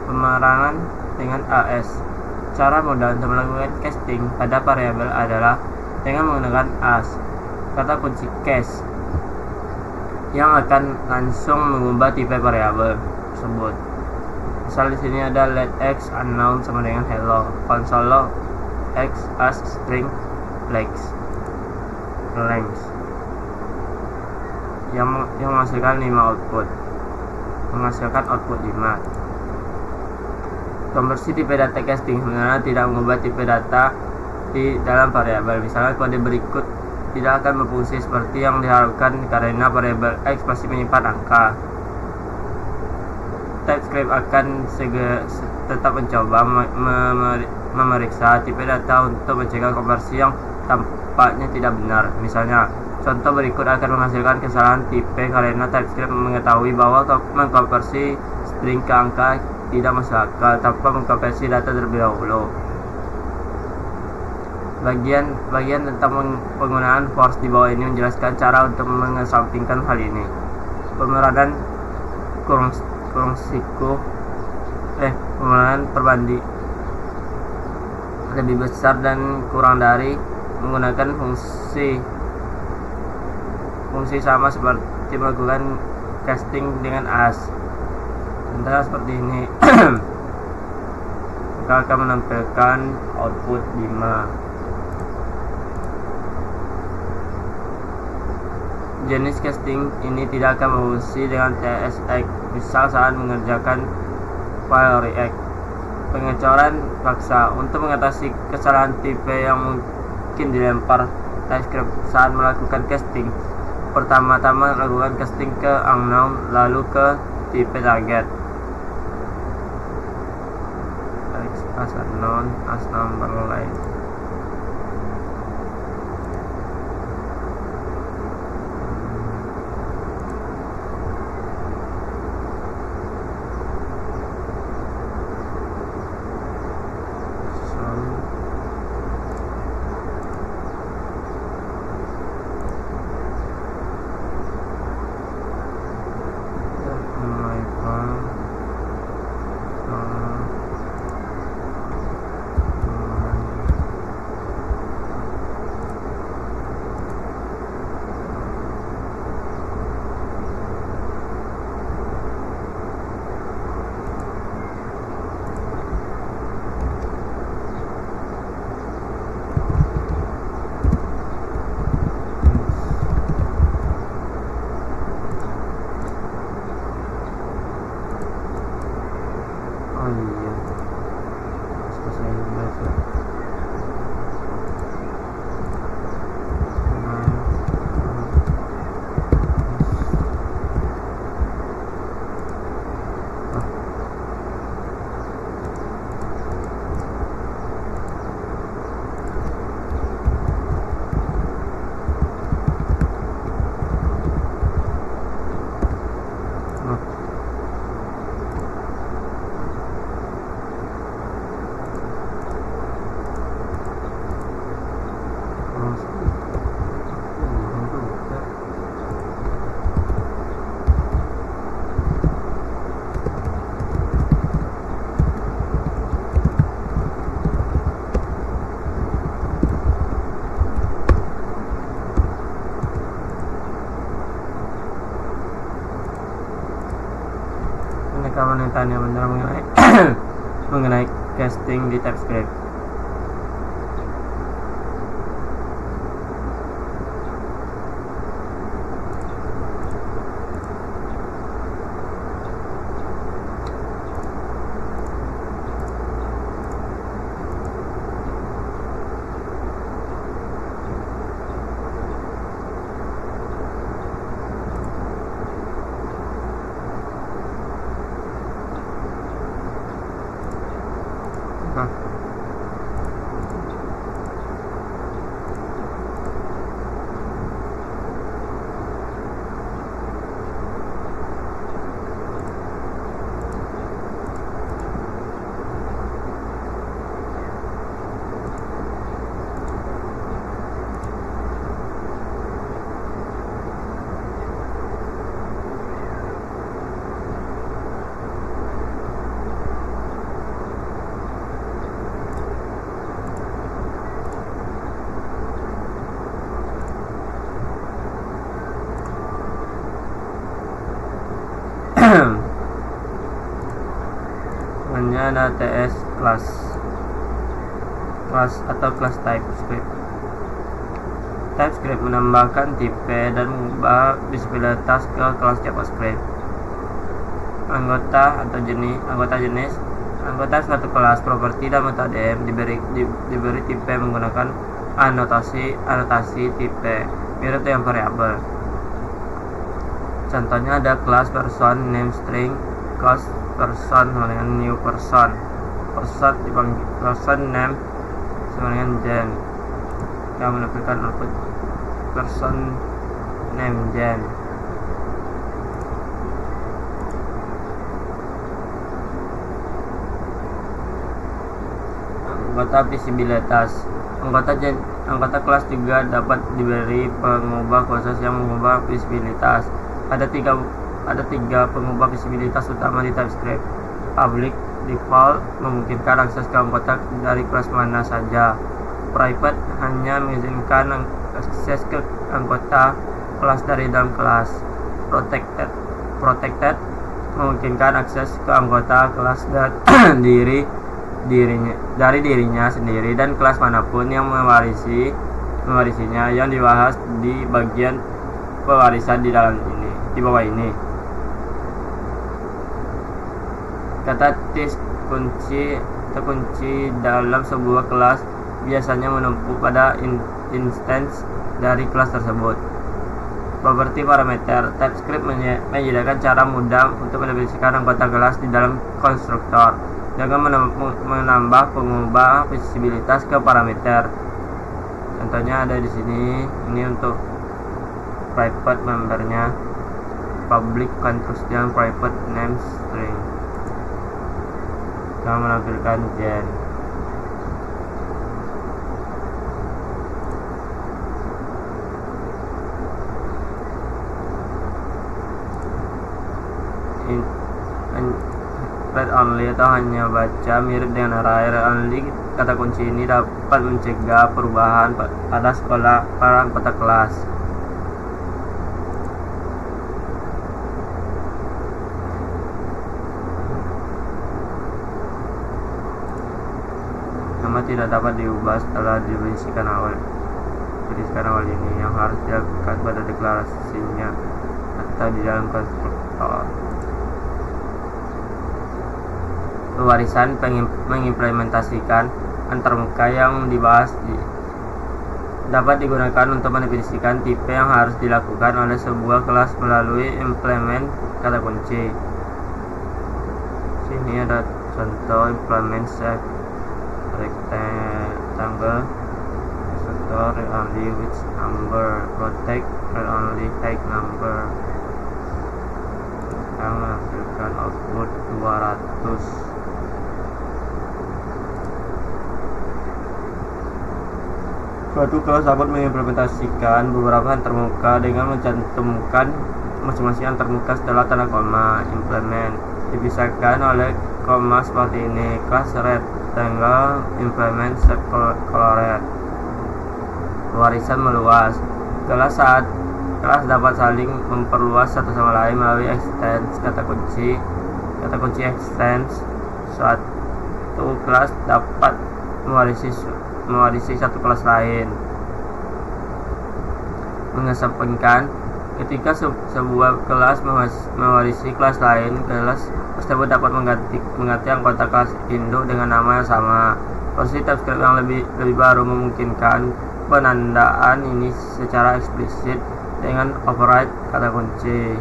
Speaker 1: Pemerangan dengan AS. Cara mudah untuk melakukan casting pada variabel adalah dengan menggunakan AS, kata kunci case, yang akan langsung mengubah tipe variabel tersebut. Misal di sini ada let x unknown sama dengan hello, console log x as string length yang menghasilkan 5 output, menghasilkan output 5. Konversi tipe data casting sebenarnya tidak mengubah tipe data di dalam variabel. Misalnya kode berikut tidak akan berfungsi seperti yang diharapkan karena variabel x masih menyimpan angka. TypeScript akan tetap mencoba memeriksa tipe data untuk mencegah konversi yang tampaknya tidak benar. Misalnya, contoh berikut akan menghasilkan kesalahan tipe karena TypeScript mengetahui bahwa mengkonversi string ke angka tidak masuk akal tanpa mengkompresi data terlebih dahulu. Bagian tentang penggunaan force di bawah ini menjelaskan cara untuk mengesampingkan hal ini. Pemeradan pemeradan perbanding lebih besar dan kurang dari menggunakan fungsi sama seperti melakukan casting dengan as. Contohnya seperti ini. Maka akan menampilkan output 5. Jenis casting ini tidak akan berfungsi dengan TSX, misal saat mengerjakan file react. Pengecoran paksa untuk mengatasi kesalahan tipe yang mungkin dilempar TypeScript saat melakukan casting. Pertama-tama lakukan casting ke unknown, lalu ke tipe target. As unknown, as number line. Kawan yang tanya benar mengenai casting di TypeScript. Hanya ada TS class atau class TypeScript. TypeScript menambahkan tipe dan mengubah visibilitas ke kelas JavaScript. Anggota suatu kelas, properti dan metode diberi tipe menggunakan anotasi tipe mirip dengan variabel. Contohnya ada kelas person name string, kelas person sama dengan new person, person name sama dengan gen, yang menampilkan output person name gen. anggota visibilitas. Anggota kelas juga dapat diberi pengubah khusus yang mengubah visibilitas. Ada tiga pengubah visibilitas utama di TypeScript. Public default memungkinkan akses ke anggota dari kelas mana saja. Private hanya mengizinkan akses ke anggota kelas dari dalam kelas. Protected memungkinkan akses ke anggota kelas dari dirinya sendiri dan kelas manapun yang mewarisinya, yang dibahas di bagian pewarisan di bawah ini. Kata kunci dalam sebuah kelas biasanya menumpuk pada instance dari kelas tersebut. Properti parameter. TypeScript menyediakan cara mudah untuk mendefinisikan anggota kelas di dalam konstruktor dengan menambah pengubah visibilitas ke parameter. Contohnya ada di sini. Ini untuk private membernya, public construction, private name string, yang menampilkan gen. Read only atau hanya baca mirip dengan array. Read only kata kunci ini dapat mencegah perubahan pada anggota kelas. Nama tidak dapat diubah setelah diberisikan awal ini, yang harus dilakukan pada deklarasinya atau di dalam konstruktor. Pewarisan mengimplementasikan antarmuka yang dibahas dapat digunakan untuk mendefinisikan tipe yang harus dilakukan oleh sebuah kelas melalui implement kata kunci. Sini ada contoh implement set rectangle, constructor read only which number, protect read only take number, yang menghasilkan output 200. Suatu kelas dapat mengimplementasikan beberapa antarmuka dengan mencantumkan masing-masing antarmuka setelah tanda koma. Implement dipisahkan oleh koma seperti ini. Kelas rectangle implement colored. Warisan meluas. Kelas dapat saling memperluas satu sama lain melalui extends kata kunci extends. Suatu kelas dapat mewarisi satu kelas lain. Mengesampingkan, ketika sebuah kelas mewarisi kelas lain, kelas tersebut dapat mengganti anggota kelas induk dengan nama yang sama. Versi TypeScript yang lebih baru memungkinkan penandaan ini secara eksplisit dengan override kata kunci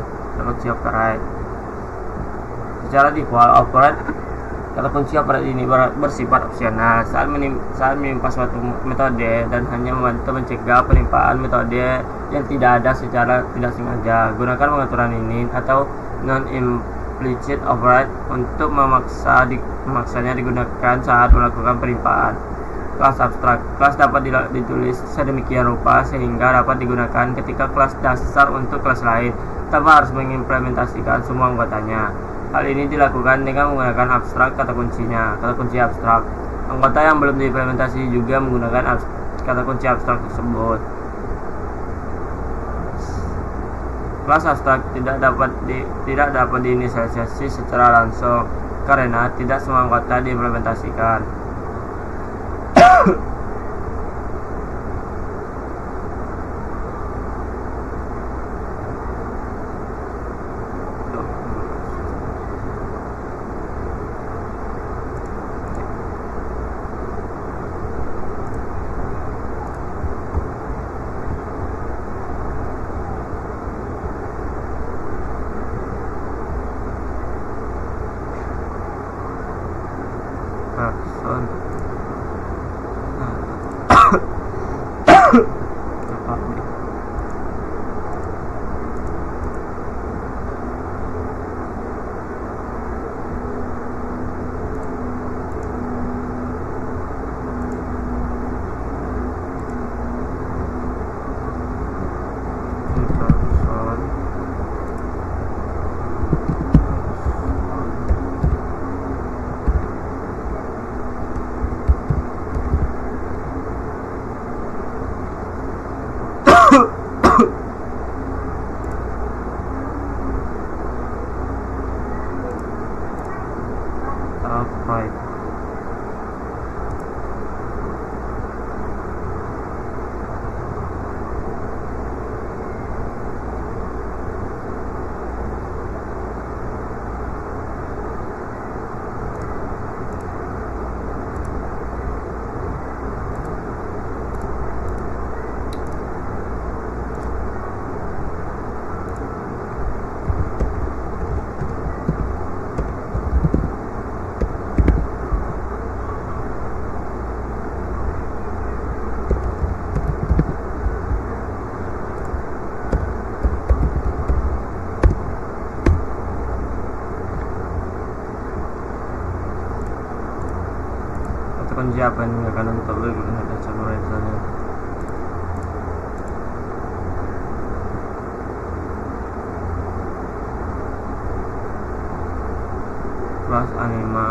Speaker 1: override. Secara default, kata kunci override ini bersifat opsional saat menimpa suatu metode dan hanya membantu mencegah penimpaan metode yang tidak ada secara tidak sengaja. Gunakan pengaturan ini atau non-implicit override untuk memaksanya digunakan saat melakukan penimpaan. Kelas abstrak. Kelas dapat ditulis sedemikian rupa sehingga dapat digunakan ketika kelas dasar untuk kelas lain tanpa harus mengimplementasikan semua anggotanya. Hal ini dilakukan dengan menggunakan abstrak kata kunci abstrak. Anggota yang belum diimplementasi juga menggunakan kata kunci abstrak tersebut. Kelas abstrak tidak dapat diinisialisasi secara langsung karena tidak semua anggota diimplementasikan. Jadi apa yang digunakan untuk menggunakan samurai di sana? Kelas anima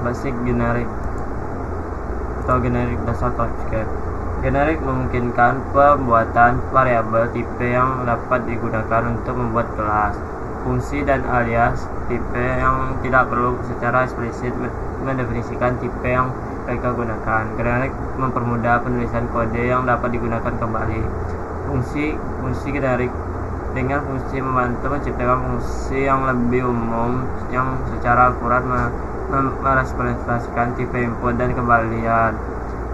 Speaker 1: basic generik atau generik dasar TypeScript. Generik memungkinkan pembuatan variabel tipe yang dapat digunakan untuk membuat kelas, fungsi, dan alias tipe yang tidak perlu secara eksplisit mendefinisikan tipe yang mereka gunakan. Generik mempermudah penulisan kode yang dapat digunakan kembali. Fungsi generik dengan fungsi membantu menciptakan fungsi yang lebih umum yang secara akurat merepresentasikan tipe input dan kembalian.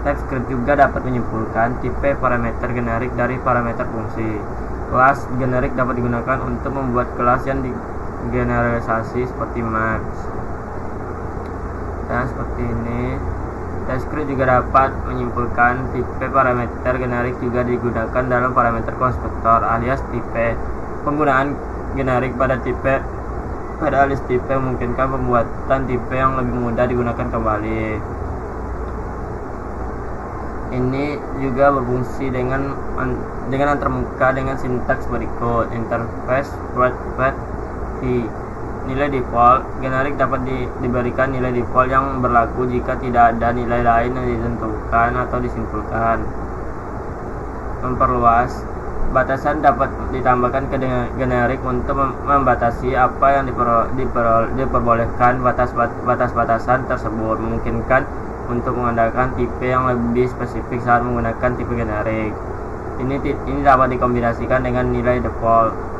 Speaker 1: TypeScript juga dapat menyimpulkan tipe parameter generik dari parameter fungsi. Kelas generik dapat digunakan untuk membuat kelas yang digeneralisasi seperti max. Dan seperti ini. TypeScript juga dapat menyimpulkan tipe parameter generik juga digunakan dalam parameter konstruktor alias tipe. Penggunaan generik pada alias tipe memungkinkan pembuatan tipe yang lebih mudah digunakan kembali. Ini juga berfungsi dengan antarmuka dengan sintaks berikut: interface word v nilai default. Generik dapat diberikan nilai default yang berlaku jika tidak ada nilai lain yang ditentukan atau disimpulkan. Memperluas. Batasan dapat ditambahkan ke generik untuk membatasi apa yang diperbolehkan. Batasan tersebut memungkinkan untuk mengandalkan tipe yang lebih spesifik saat menggunakan tipe generik. Ini dapat dikombinasikan dengan nilai default.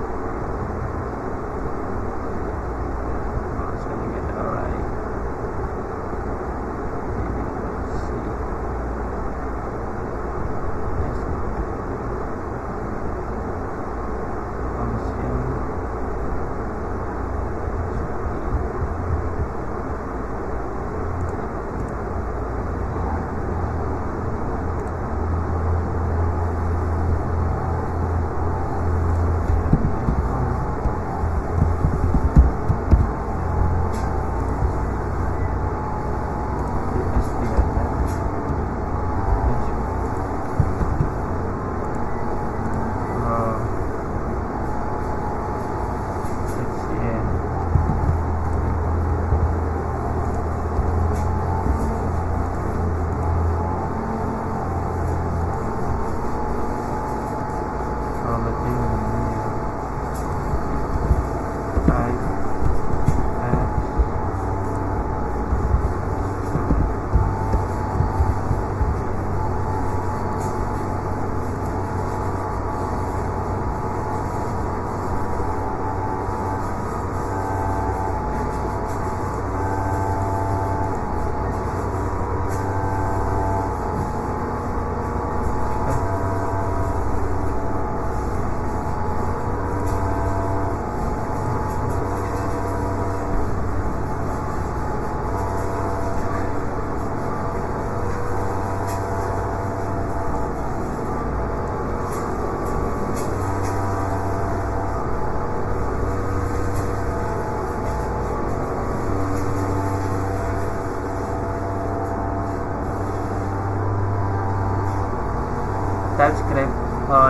Speaker 1: TypeScript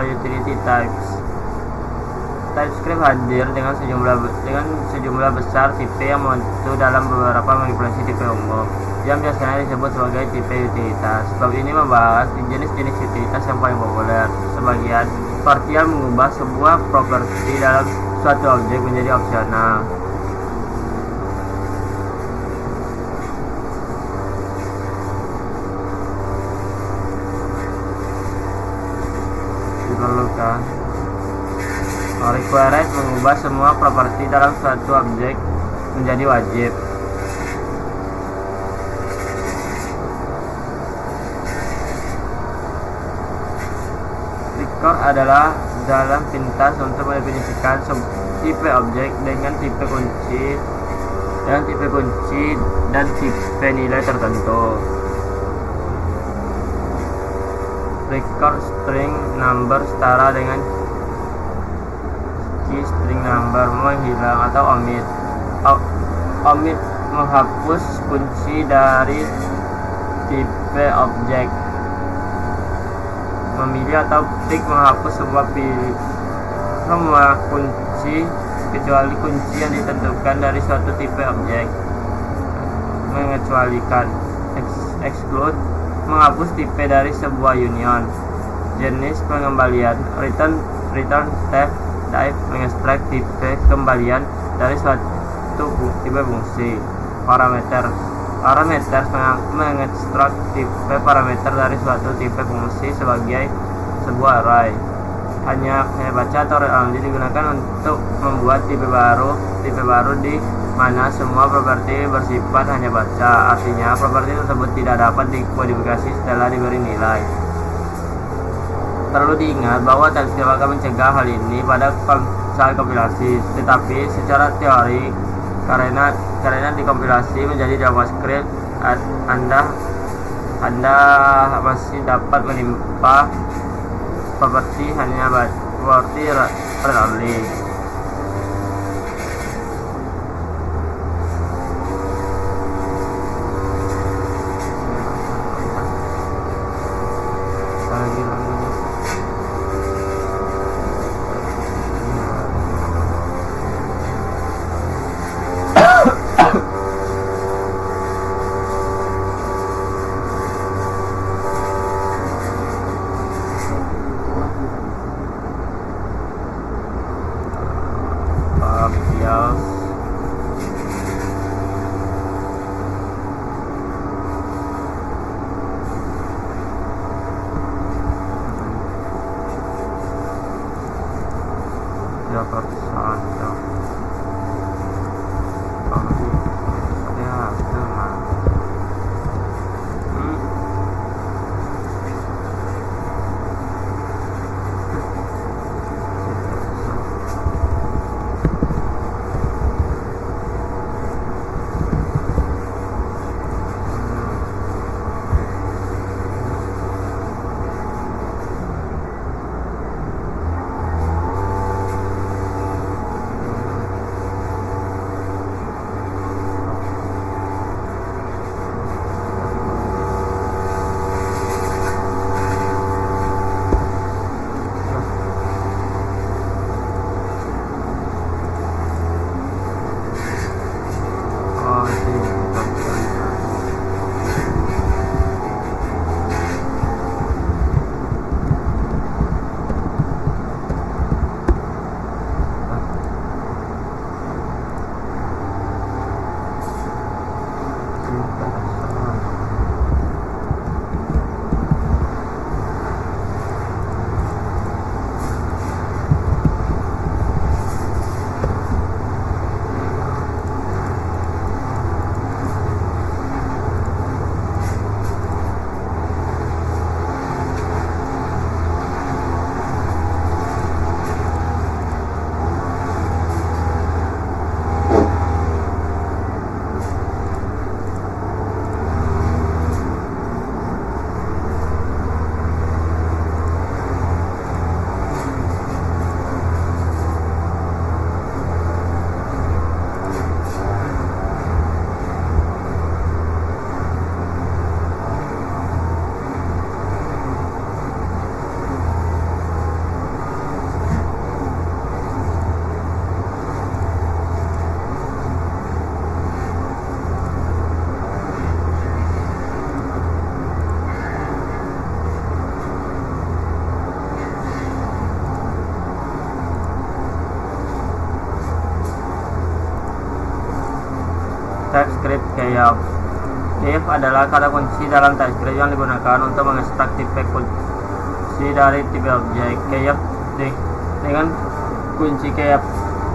Speaker 1: utility types. TypeScript hadir dengan sejumlah besar tipe yang membantu dalam beberapa manipulasi tipe umum yang biasanya disebut sebagai tipe utilitas. Bab ini membahas jenis-jenis utilitas yang paling populer. Sebagian partial mengubah sebuah properti dalam suatu objek menjadi opsional. Required mengubah semua properti dalam suatu objek menjadi wajib. Record adalah jalan pintas untuk mendefinisikan tipe objek dengan tipe kunci dan tipe nilai tertentu. Record string number setara dengan key string number, menghilang atau omit menghapus kunci dari tipe objek. Memilih atau tick menghapus semua kunci kecuali kunci yang ditentukan dari suatu tipe objek. Mengecualikan. Exclude menghapus tipe dari sebuah union. Jenis pengembalian. Return type mengekstrak tipe kembalian dari suatu tipe fungsi. Parameter mengekstrak tipe parameter dari suatu tipe fungsi sebagai sebuah array. Hanya baca atau read only digunakan untuk membuat tipe baru di mana semua properti bersifat hanya baca. Artinya properti tersebut tidak dapat dimodifikasi setelah diberi nilai. Perlu diingat bahwa TypeScript akan mencegah hal ini pada saat kompilasi, tetapi secara teori karena dikompilasi menjadi JavaScript, Anda masih dapat menimpa properti hanya properti read only. TypeScript Keyaf. Keyaf adalah kata kunci dalam TypeScript yang digunakan untuk mengekstrak tipe kunci dari tipe objek. Keyaf dengan kunci kayak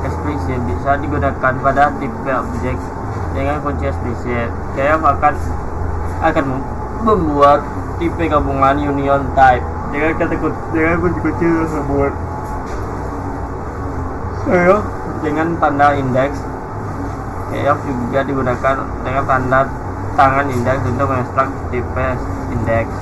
Speaker 1: eksplisit bisa digunakan pada tipe objek dengan kunci eksplisit. Kayak akan membuat tipe gabungan union type dengan kunci-kunci tersebut. Kayak dengan tanda indeks. Kayak juga digunakan dengan tanda tangan indeks untuk mengekstrak tipe indeks.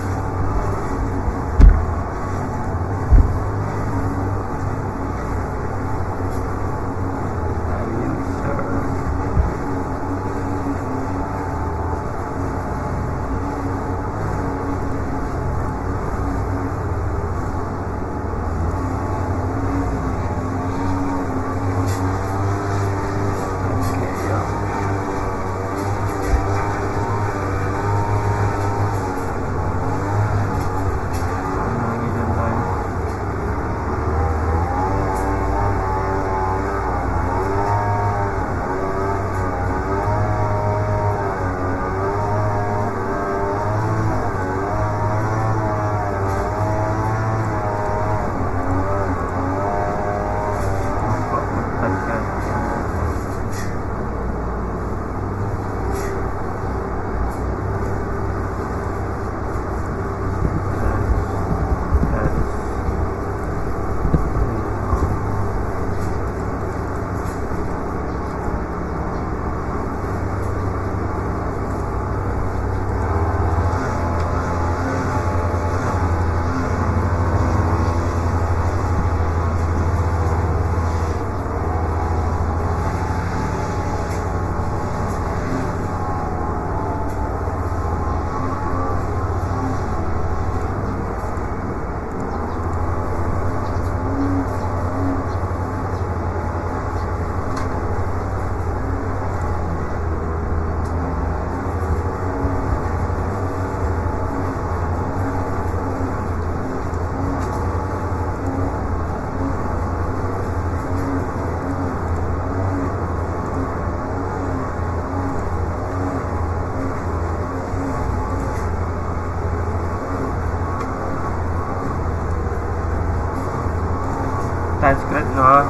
Speaker 1: TypeScript nol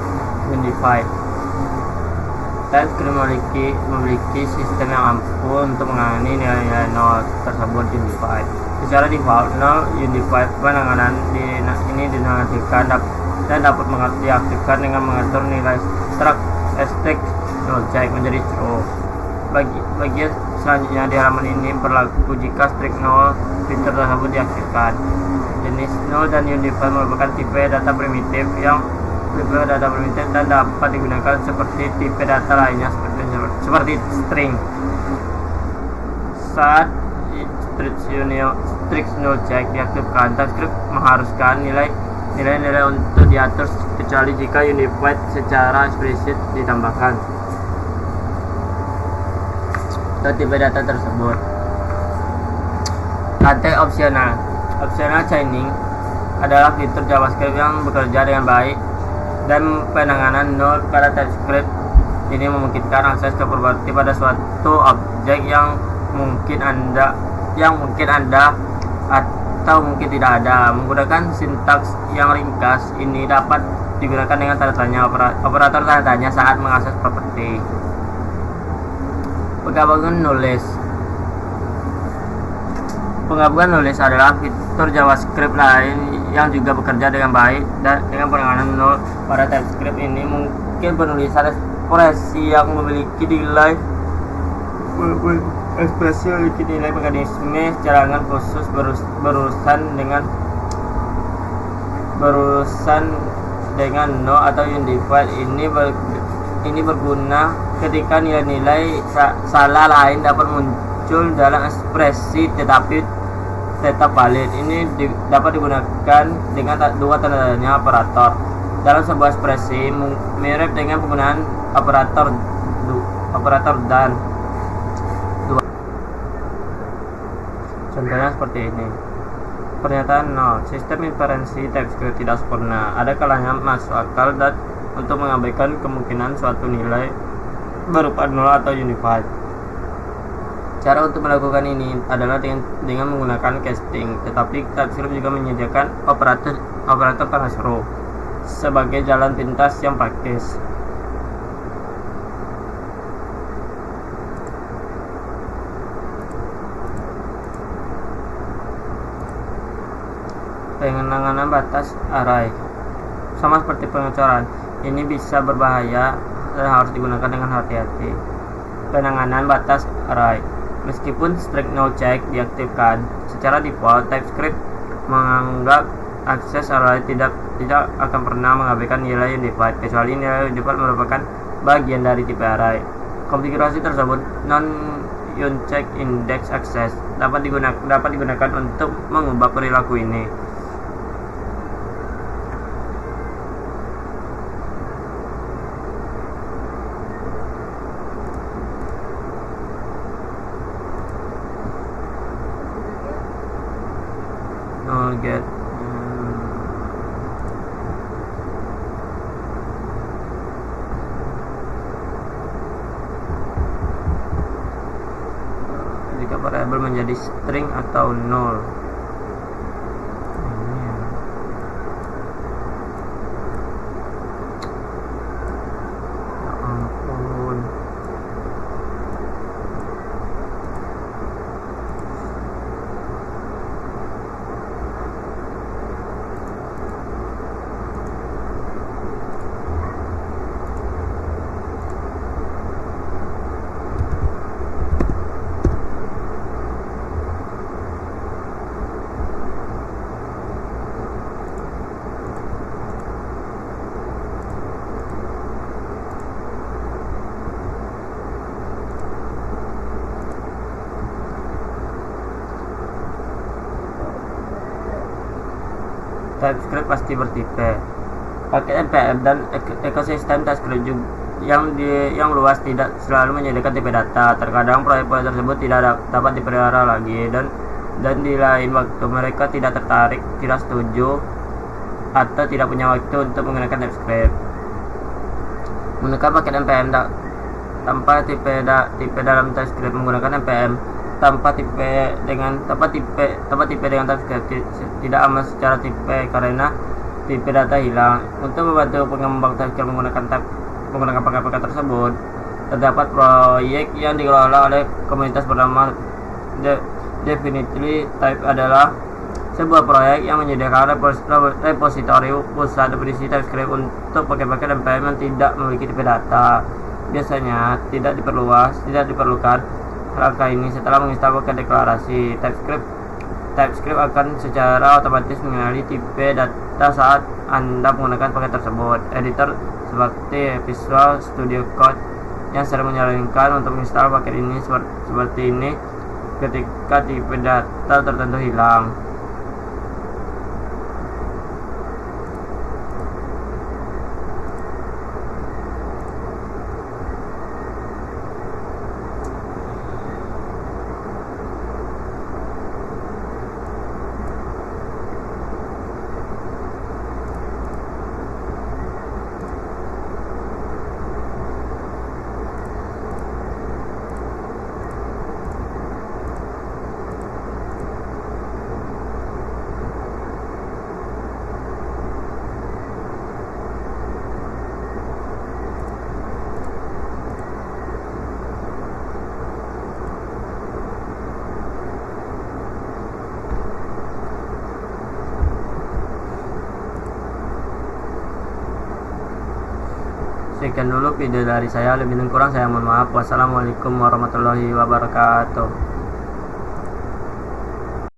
Speaker 1: unified. TypeScript memiliki sistem yang ampuh untuk menangani nilai-nilai nol tersebut unified. Secara default, nol unified penanganan ini dinantikan dan dapat diaktifkan dengan mengatur nilai struct object menjadi true. Bagian selanjutnya di halaman ini berlaku jika strict null fitur tersebut diaktifkan. Jenis null dan unified merupakan tipe data primitif dan dapat digunakan seperti tipe data lainnya seperti string. Saat strict null check diaktifkan, TypeScript mengharuskan nilai-nilai untuk diatur kecuali jika unified secara eksplisit ditambahkan ke tipe data tersebut. Rantai opsional. Optional chaining adalah fitur JavaScript yang bekerja dengan baik dan penanganan null pada TypeScript ini memungkinkan akses ke properti pada suatu objek yang mungkin Anda atau mungkin tidak ada. Menggunakan sintaks yang ringkas ini dapat digunakan dengan tanda tanya operator tanda tanya saat mengakses properti. Penggabungan knowledge adalah fitur JavaScript lain yang juga bekerja dengan baik dan dengan penanganan null pada TypeScript ini mungkin penulisan ekspresi yang memiliki nilai mekanisme cadangan khusus berurusan dengan null atau unified ini berguna ketika nilai-nilai salah lain dapat muncul dalam ekspresi tetapi tetap valid. Ini dapat digunakan dengan dua tanda tanya operator dalam sebuah ekspresi, mirip dengan penggunaan operator dan dua. Contohnya seperti ini. Pernyataan 0. Sistem inferensi TypeScript tidak sempurna. Ada kalanya masuk akal dan untuk mengabaikan kemungkinan suatu nilai berupa 0 atau unified. Cara untuk melakukan ini adalah dengan menggunakan casting, tetapi TypeScript juga menyediakan operator tanda seru. sebagai jalan pintas yang praktis. Pengenangan batas array sama seperti pengecoran, ini bisa berbahaya dan harus digunakan dengan hati-hati. Penanganan batas array, meskipun strict no check diaktifkan, secara default TypeScript menganggap akses array tidak akan pernah mengabaikan nilai undefined, kecuali nilai undefined merupakan bagian dari tipe array. Konfigurasi tersebut non-uncheck index access dapat digunakan untuk mengubah perilaku ini. Get jika variabel menjadi string atau null. TypeScript pasti bertipe. Paket npm dan ekosistem TypeScript yang luas tidak selalu menyediakan tipe data. Terkadang proyek-proyek tersebut tidak dapat dipelihara lagi, dan di lain waktu mereka tidak tertarik, tidak setuju, atau tidak punya waktu untuk menggunakan TypeScript. Menggunakan paket npm tanpa tipe dalam TypeScript. Menggunakan npm tanpa tipe dengan TypeScript tidak aman secara tipe karena tipe data hilang. Untuk membantu pengembang TypeScript menggunakan paket-paket tersebut, terdapat proyek yang dikelola oleh komunitas bernama Definitely Type adalah sebuah proyek yang menyediakan repositori pusat definisi TypeScript untuk paket-paket npm yang tidak memiliki tipe data. Biasanya tidak diperlukan langkah ini setelah menginstal paket deklarasi. TypeScript akan secara otomatis mengenali tipe data saat Anda menggunakan paket tersebut. Editor seperti Visual Studio Code yang sering menyarankan untuk menginstal paket ini seperti ini ketika tipe data tertentu hilang. Sekian dulu video dari saya, lebih dan kurang saya mohon maaf. Wassalamualaikum warahmatullahi wabarakatuh.